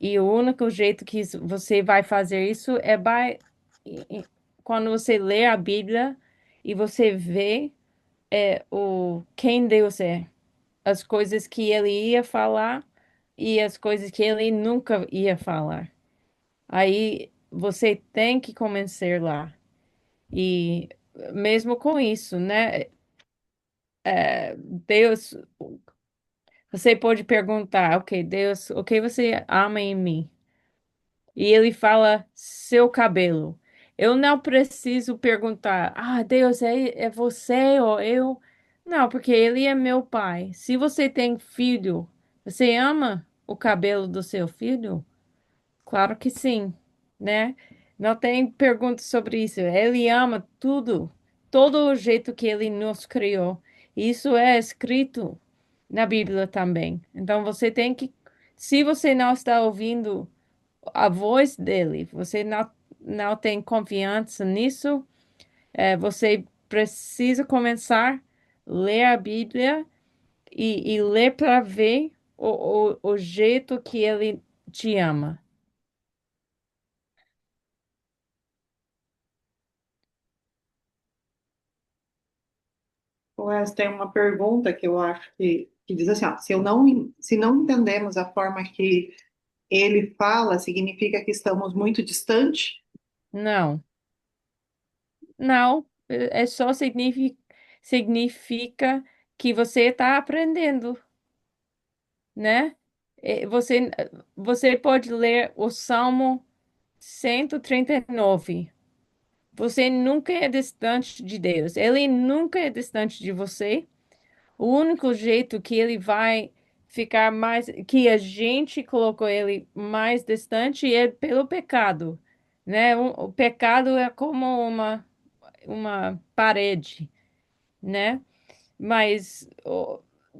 E o único jeito que você vai fazer isso é quando você lê a Bíblia e você vê quem Deus é, as coisas que ele ia falar e as coisas que ele nunca ia falar. Aí você tem que começar lá. E mesmo com isso, né? Deus, você pode perguntar, ok, Deus, o que você ama em mim? E ele fala seu cabelo. Eu não preciso perguntar, Deus, é você ou eu? Não, porque ele é meu pai. Se você tem filho, você ama o cabelo do seu filho? Claro que sim, né? Não tem pergunta sobre isso. Ele ama tudo, todo o jeito que ele nos criou. Isso é escrito na Bíblia também. Então você tem que, se você não está ouvindo a voz dele, você não tem confiança nisso, você precisa começar a ler a Bíblia e ler para ver o jeito que ele te ama. Wes, tem uma pergunta que eu acho que diz assim, ó, se não entendemos a forma que ele fala, significa que estamos muito distante? Não. Não, é só significa que você está aprendendo, né? Você pode ler o Salmo 139. Você nunca é distante de Deus. Ele nunca é distante de você. O único jeito que ele vai ficar mais, que a gente colocou ele mais distante é pelo pecado, né? O pecado é como uma parede, né? Mas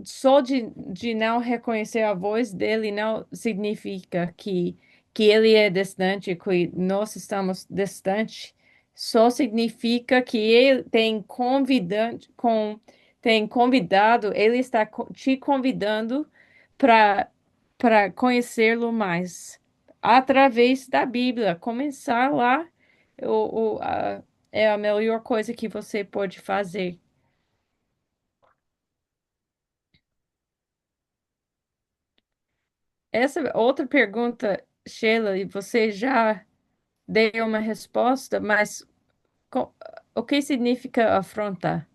só de não reconhecer a voz dele não significa que ele é distante, que nós estamos distantes. Só significa que ele tem convidado, ele está te convidando para conhecê-lo mais através da Bíblia. Começar lá é a melhor coisa que você pode fazer. Essa outra pergunta, Sheila, e você já deu uma resposta, mas co- o que significa afronta?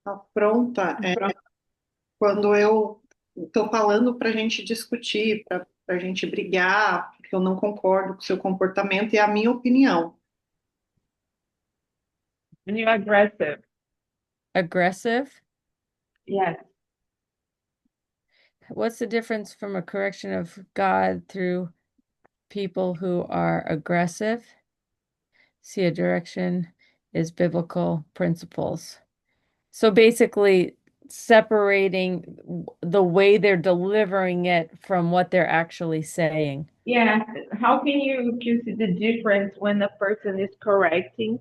Afronta é quando eu estou falando para a gente discutir, para a gente brigar, porque eu não concordo com o seu comportamento e a minha opinião. When you're aggressive. Aggressive? Yes. What's the difference from a correction of God through people who are aggressive? See, a direction is biblical principles. So basically, separating the way they're delivering it from what they're actually saying. Yes. How can you see the difference when a person is correcting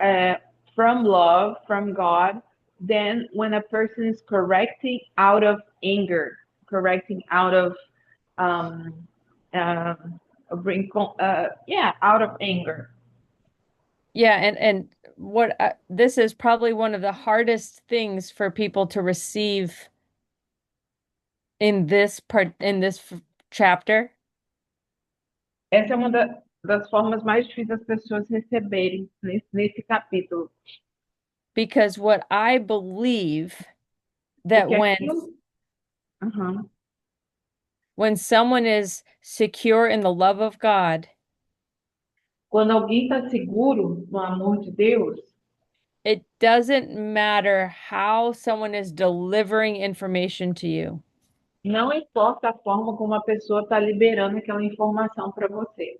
uh, from love, from God, than when a person is correcting out of anger, correcting out of um, out of anger. Yeah, and what this is probably one of the hardest things for people to receive in this part in this chapter Essa é uma das formas mais difíceis das pessoas receberem nesse capítulo, because what I believe that porque aquilo, uhum. when someone is secure in the love of God, Quando alguém está seguro no amor de Deus, it doesn't matter how someone is delivering information to you. não importa a forma como a pessoa está liberando aquela informação para você.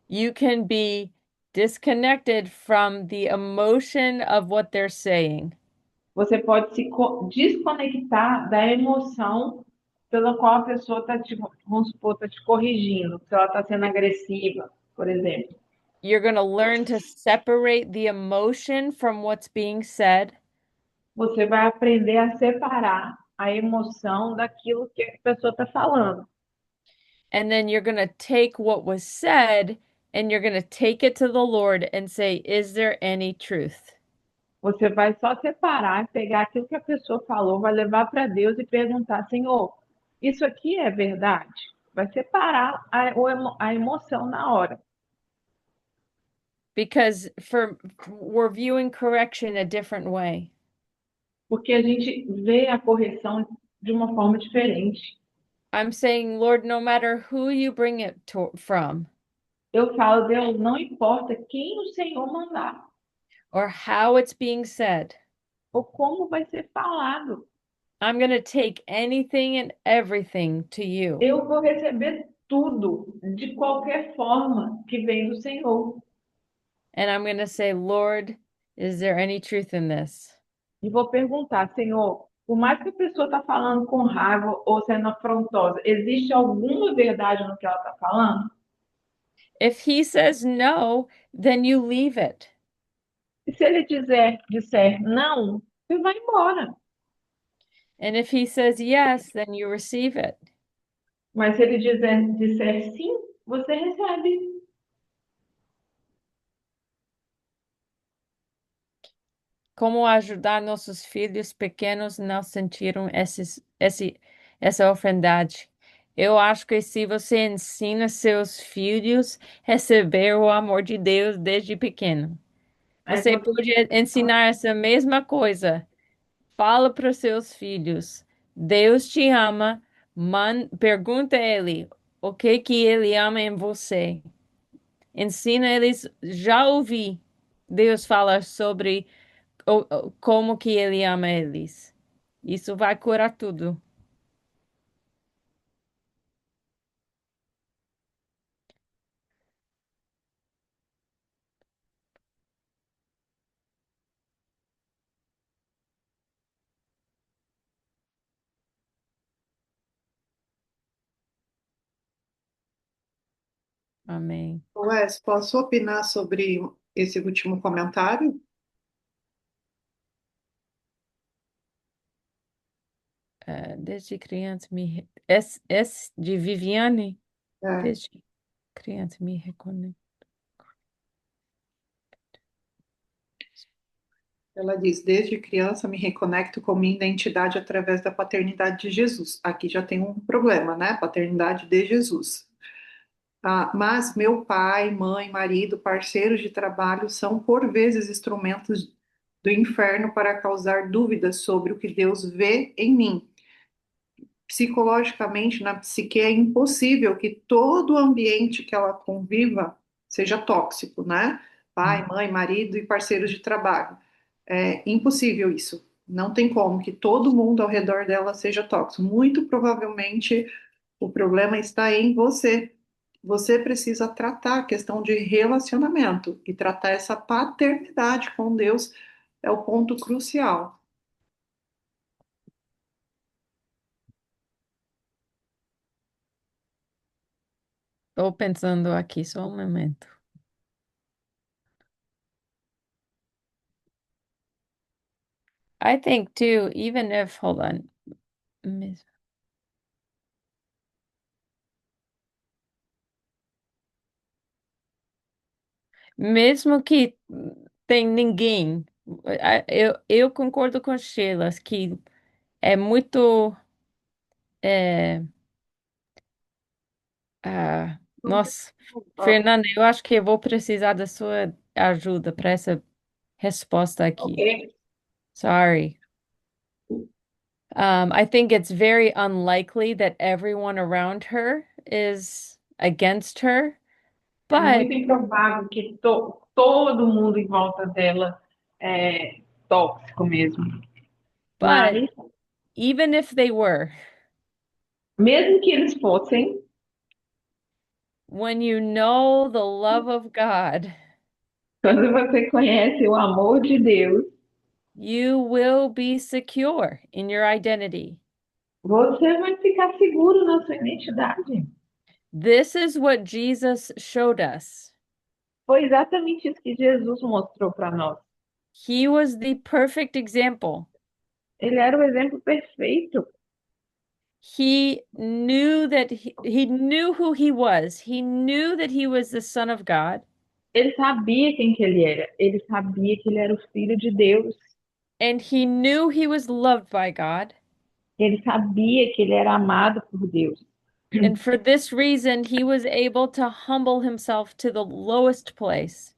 You can be disconnected from the emotion of what they're saying. Você pode se desconectar da emoção pela qual a pessoa está vamos supor, está te corrigindo, se ela está sendo agressiva, por exemplo. You're going to learn to separate the emotion from what's being said. Você vai aprender a separar a emoção daquilo que a pessoa está falando. And then you're going to take what was said and you're going to take it to the Lord and say, is there any truth? Você vai só separar, pegar aquilo que a pessoa falou, vai levar para Deus e perguntar, Senhor, isso aqui é verdade? Vai separar a emoção na hora. Because we're viewing correction a different way. Porque a gente vê a correção de uma forma diferente. I'm saying, Lord, no matter who you bring it from, Eu falo, Deus, não importa quem o Senhor mandar, or how it's being said, ou como vai ser falado, I'm going to take anything and everything to you. eu vou receber tudo, de qualquer forma, que vem do Senhor. And I'm going to say, Lord, is there any truth in this? E vou perguntar, Senhor, por mais que a pessoa está falando com raiva ou sendo afrontosa, existe alguma verdade no que ela está falando? If he says no, then you leave it. E se ele disser não, você vai embora. And if he says yes, then you receive it. Mas se ele disser sim, você recebe. Como ajudar nossos filhos pequenos não sentiram essa ofendade? Eu acho que se você ensina seus filhos a receber o amor de Deus desde pequeno, Aí você você pode ensinar essa mesma coisa. Fala para os seus filhos, Deus te ama, pergunta a Ele o que que Ele ama em você. Ensina eles, já ouvi Deus falar sobre como que Ele ama eles. Isso vai curar tudo. Amém. Wes, posso opinar sobre esse último comentário? Desde criança esse de Viviane, É, desde criança me reconheço. ela diz: desde criança me reconecto com minha identidade através da paternidade de Jesus. Aqui já tem um problema, né? Paternidade de Jesus. Ah, mas meu pai, mãe, marido, parceiros de trabalho são por vezes instrumentos do inferno para causar dúvidas sobre o que Deus vê em mim. Psicologicamente, na psique, é impossível que todo o ambiente que ela conviva seja tóxico, né? Pai, mãe, marido e parceiros de trabalho. É impossível isso. Não tem como que todo mundo ao redor dela seja tóxico. Muito provavelmente o problema está em você. Você precisa tratar a questão de relacionamento e tratar essa paternidade com Deus é o ponto crucial. Estou pensando aqui só um momento. I think too, even if, hold on. Mesmo que tem ninguém, eu concordo com Sheila que é muito. É, nossa, Fernanda, eu acho que eu vou precisar da sua ajuda para essa resposta aqui. Ok? Sorry. I think it's very unlikely that everyone around her is against her, É but muito improvável que todo mundo em volta dela é tóxico mesmo. but Mas, even if they were, mesmo que eles fossem, when you know the love of God, quando você conhece o amor de Deus, you will be secure in your identity. Você vai ficar seguro na sua identidade. This is what Jesus showed us. Foi exatamente isso que Jesus mostrou para nós. He was the perfect example. Ele era o exemplo perfeito. He knew that he knew who he was. He knew that he was the Son of God, Ele sabia quem que ele era. Ele sabia que ele era o filho de Deus. and he knew he was loved by God. Ele sabia que ele era amado por Deus. And for this reason, he was able to humble himself to the lowest place.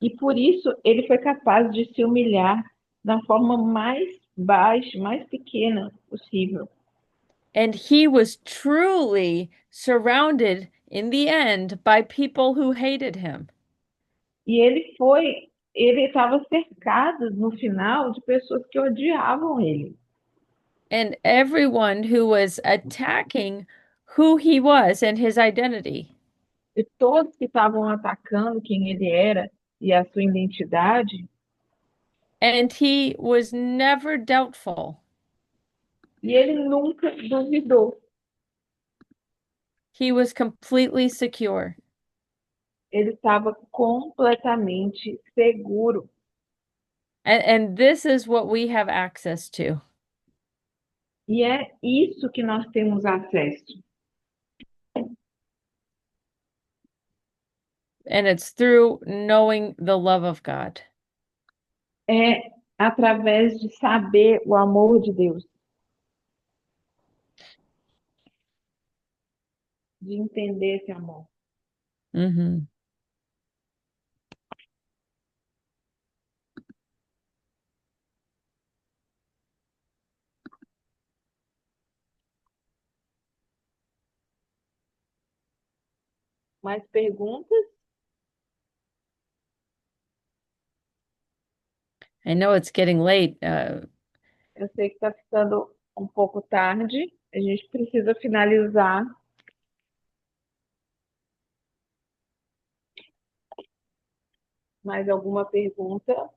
E por isso ele foi capaz de se humilhar da forma mais baixa, mais pequena possível. And he was truly surrounded in the end by people who hated him. E ele estava cercado no final de pessoas que odiavam ele. And everyone who was attacking who he was and his identity. E todos que estavam atacando quem ele era e a sua identidade, And he was never doubtful. e ele nunca duvidou. He was completely secure. Ele estava completamente seguro. And this is what we have access to. E é isso que nós temos acesso. And it's through knowing the love of God. É através de saber o amor de Deus, de entender esse amor. Mm-hmm. Mais perguntas? I know it's getting late. Eu sei que está ficando um pouco tarde. A gente precisa finalizar. Mais alguma pergunta?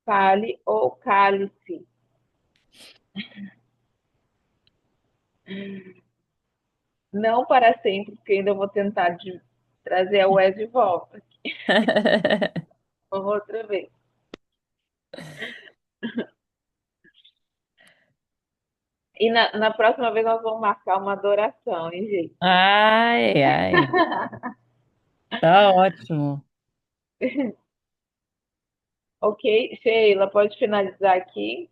Fale ou cale-se. Não para sempre, porque ainda vou tentar trazer a Wes de volta. Vamos outra vez. E na próxima vez nós vamos marcar uma adoração, hein, gente? Ai, ai. Tá ótimo. Ok, Sheila, pode finalizar aqui?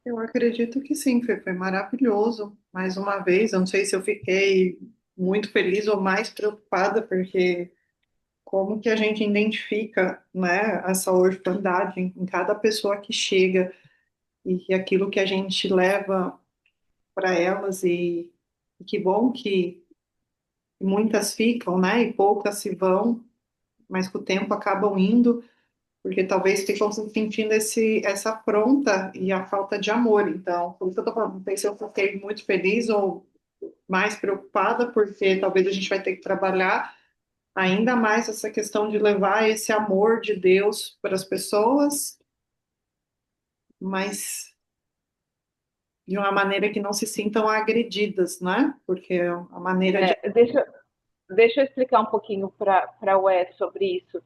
Eu acredito que sim, foi maravilhoso. Mais uma vez, eu não sei se eu fiquei muito feliz ou mais preocupada, porque como que a gente identifica, né, essa orfandade em cada pessoa que chega e aquilo que a gente leva para elas e que bom que muitas ficam, né, e poucas se vão, mas com o tempo acabam indo, porque talvez ficam se sentindo essa afronta e a falta de amor. Então, por isso que eu tô falando, não sei se eu fiquei muito feliz ou mais preocupada, porque talvez a gente vai ter que trabalhar ainda mais essa questão de levar esse amor de Deus para as pessoas, mas de uma maneira que não se sintam agredidas, né? Porque a maneira de. Deixa eu explicar um pouquinho para o Wes sobre isso.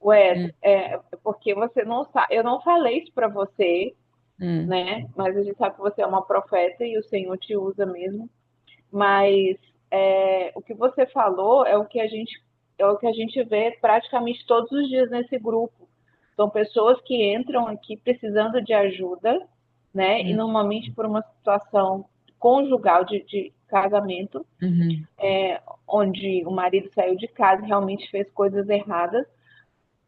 Wes, Hum, porque você não sabe, eu não falei isso para você, hum, né? Mas a gente sabe que você é uma profeta e o Senhor te usa mesmo. Mas o que você falou é o que a gente vê praticamente todos os dias nesse grupo. São pessoas que entram aqui precisando de ajuda, né? E hum, normalmente por uma situação conjugal de casamento, uhum, onde o marido saiu de casa e realmente fez coisas erradas,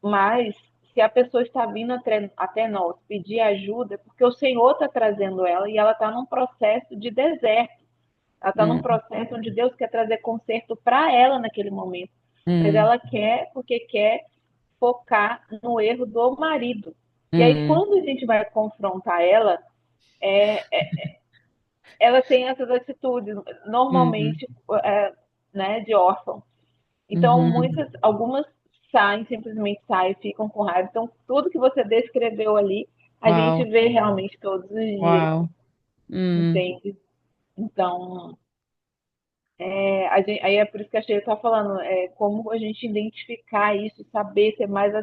mas se a pessoa está vindo até nós pedir ajuda, é porque o Senhor está trazendo ela e ela está num processo de deserto. Ela está num hum, processo onde Deus quer trazer conserto para ela naquele momento. Mas hum, ela quer porque quer focar no erro do marido. E aí, hum, quando a gente vai confrontar ela, ela tem essas atitudes, uhum, normalmente, né, de órfão. Então, uhum, algumas saem, simplesmente saem, ficam com raiva. Então, tudo que você descreveu ali A gente Uau, vê realmente todos os dias, uau. entende? Então, aí é por isso que a Sheila está falando, como a gente identificar isso, saber ser mais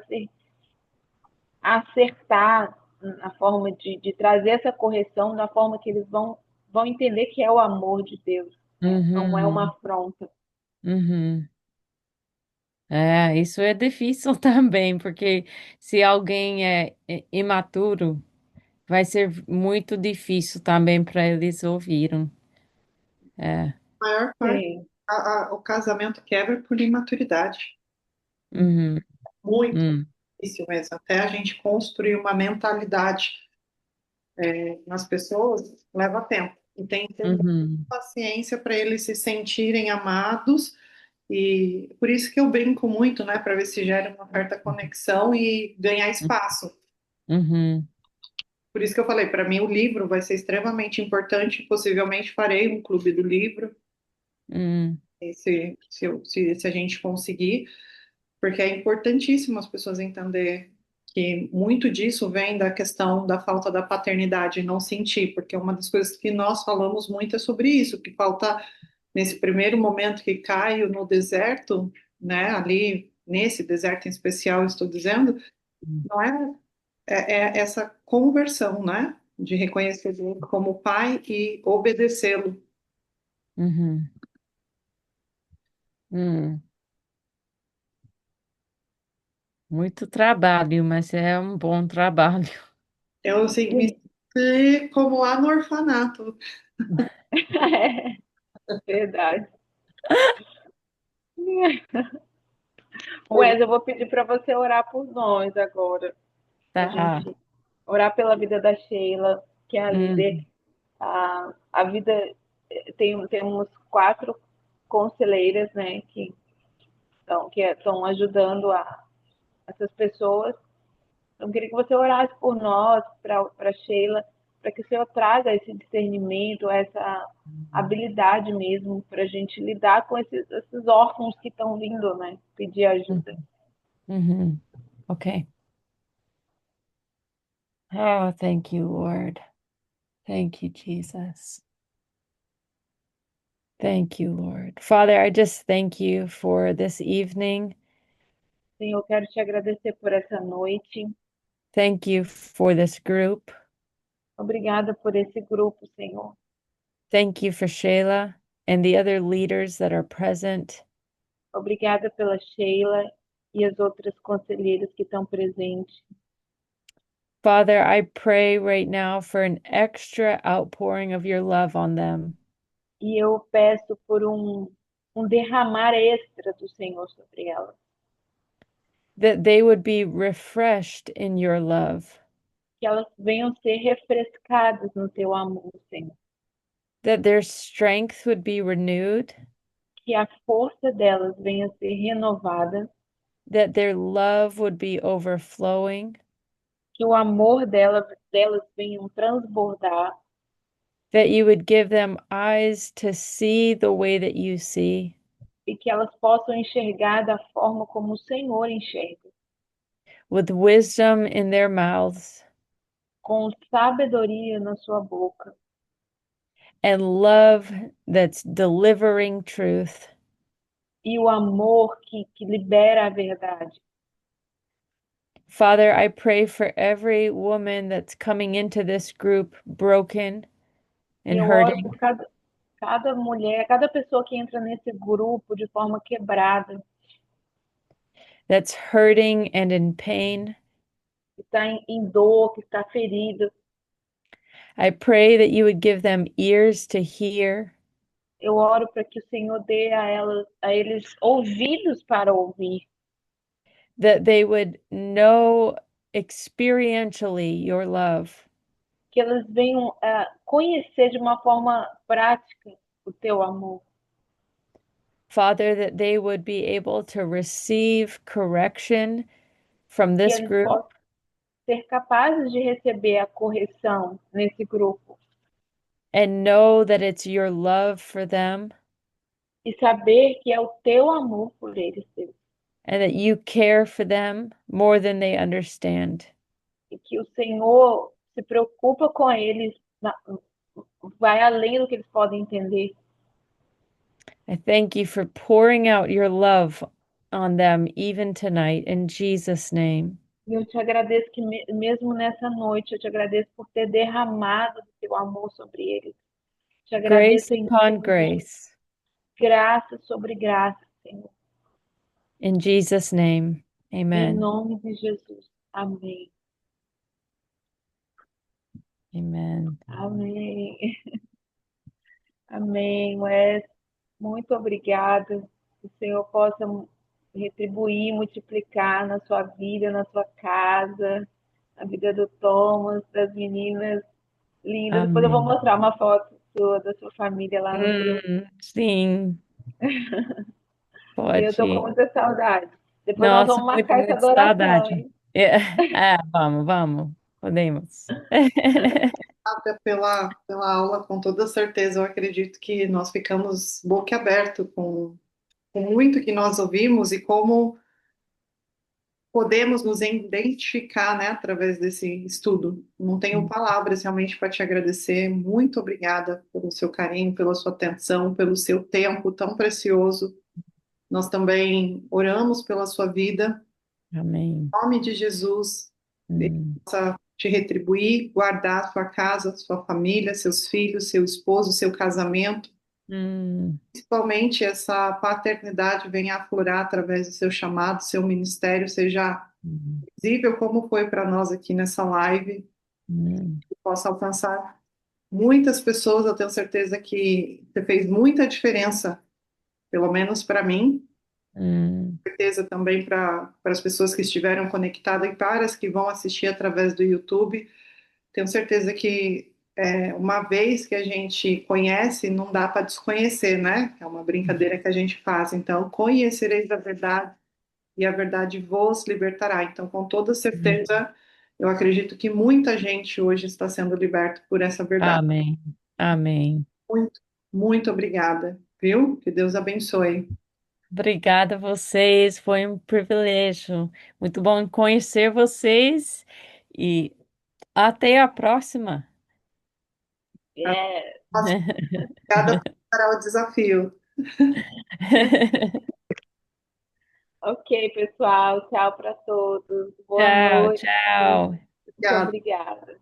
acertar na forma de trazer essa correção, da forma que eles vão entender que é o amor de Deus, né? Não é uma Uhum, afronta. uhum. É, isso é difícil também, porque se alguém é imaturo, vai ser muito difícil também para eles ouvirem. É. A maior parte, Sim, o casamento quebra por imaturidade. Uhum, Muito uhum, difícil mesmo. Até a gente construir uma mentalidade nas pessoas leva tempo. E tem que ter muita uhum, paciência para eles se sentirem amados. E por isso que eu brinco muito, né? Para ver se gera uma certa conexão e ganhar espaço. uhum, Por isso que eu falei, para mim o livro vai ser extremamente importante. Possivelmente farei um clube do livro, uhum, se a gente conseguir. Porque é importantíssimo as pessoas entender que muito disso vem da questão da falta da paternidade, não sentir, porque uma das coisas que nós falamos muito é sobre isso, que falta nesse primeiro momento que Caio no deserto, né, ali nesse deserto em especial, estou dizendo, não é essa conversão, né, de reconhecer Deus como pai e obedecê-lo. uhum, uhum. Muito trabalho, mas é um bom trabalho. Eu assim, me senti como lá no orfanato. verdade. Wes, eu vou pedir para você orar por nós agora. A Tá. gente orar pela vida da Sheila, que é a líder. Uhum, A vida temos 4 conselheiras, né, que estão ajudando essas pessoas. Então, eu queria que você orasse por nós, para Sheila, para que o Senhor traga esse discernimento, essa habilidade mesmo, para a gente lidar com esses órfãos que estão vindo, né, pedir ajuda. uhum, uhum. Okay. Oh, thank you, Lord. Thank you, Jesus. Thank you, Lord. Father, I just thank you for this evening. Senhor, eu quero te agradecer por essa noite. Thank you for this group. Obrigada por esse grupo, Senhor. Thank you for Shayla and the other leaders that are present. Obrigada pela Sheila e as outras conselheiras que estão presentes. Father, I pray right now for an extra outpouring of your love on them, E eu peço por um derramar extra do Senhor sobre elas. that they would be refreshed in your love, Que elas venham ser refrescadas no teu amor, Senhor. that their strength would be renewed, Que a força delas venha ser renovada. that their love would be overflowing, Que o amor delas venha transbordar. that you would give them eyes to see the way that you see, E que elas possam enxergar da forma como o Senhor enxerga. with wisdom in their mouths Com sabedoria na sua boca. and love that's delivering truth. E o amor que libera a verdade. Father, I pray for every woman that's coming into this group broken E and eu oro hurting, por cada mulher, cada pessoa que entra nesse grupo de forma quebrada, that's hurting and in pain. que está em dor, que está ferida. I pray that you would give them ears to hear, Eu oro para que o Senhor dê a eles ouvidos para ouvir, that they would know experientially your love. que elas venham a conhecer de uma forma prática o teu amor, Father, that they would be able to receive correction from que this eles group possam ser capazes de receber a correção nesse grupo and know that it's your love for them e saber que é o teu amor por eles, Deus, and that you care for them more than they understand. e que o Senhor se preocupa com eles, vai além do que eles podem entender. I thank you for pouring out your love on them even tonight in Jesus' name. E eu te agradeço que mesmo nessa noite, eu te agradeço por ter derramado o teu amor sobre eles. Te Grace agradeço em upon nome de Jesus. grace. Graça sobre graça, Senhor. In Jesus' name. Em Amen. nome de Jesus. Amém. Amen. Amém. Amém, Wes. Muito obrigada. Que o Senhor possa retribuir, multiplicar na sua vida, na sua casa, na vida do Thomas, das meninas lindas. Depois eu vou Amém. mostrar uma foto sua, da sua família lá no grupo. Sim, E eu tô com pode. muita saudade. Depois nós Nossa, vamos muito, marcar essa muito adoração, saudade. hein? É, vamos, vamos. Podemos. Obrigada pela aula, com toda certeza. Eu acredito que nós ficamos boquiaberto com muito que nós ouvimos e como podemos nos identificar, né, através desse estudo. Não tenho palavras realmente para te agradecer. Muito obrigada pelo seu carinho, pela sua atenção, pelo seu tempo tão precioso. Nós também oramos pela sua vida. Amém. Em nome de Jesus, Deus Hum, possa te retribuir, guardar sua casa, sua família, seus filhos, seu esposo, seu casamento. hum, Principalmente essa paternidade venha aflorar através do seu chamado, seu ministério, seja hum, visível como foi para nós aqui nessa live, hum, que possa alcançar muitas pessoas. Eu tenho certeza que você fez muita diferença, pelo menos para mim, hum, certeza também para as pessoas que estiveram conectadas e para as que vão assistir através do YouTube. Tenho certeza que uma vez que a gente conhece, não dá para desconhecer, né? É uma brincadeira que a gente faz. Então, conhecereis a verdade e a verdade vos libertará. Então, com toda hum. certeza, eu acredito que muita gente hoje está sendo liberta por essa verdade. Amém. Amém. Muito, muito obrigada, viu? Que Deus abençoe. Obrigada a vocês, foi um privilégio. Muito bom conhecer vocês e até a próxima. É. Obrigada por o desafio. Ok, pessoal. Tchau para todos. Boa Tchau, noite. tchau. Muito Obrigada. obrigada.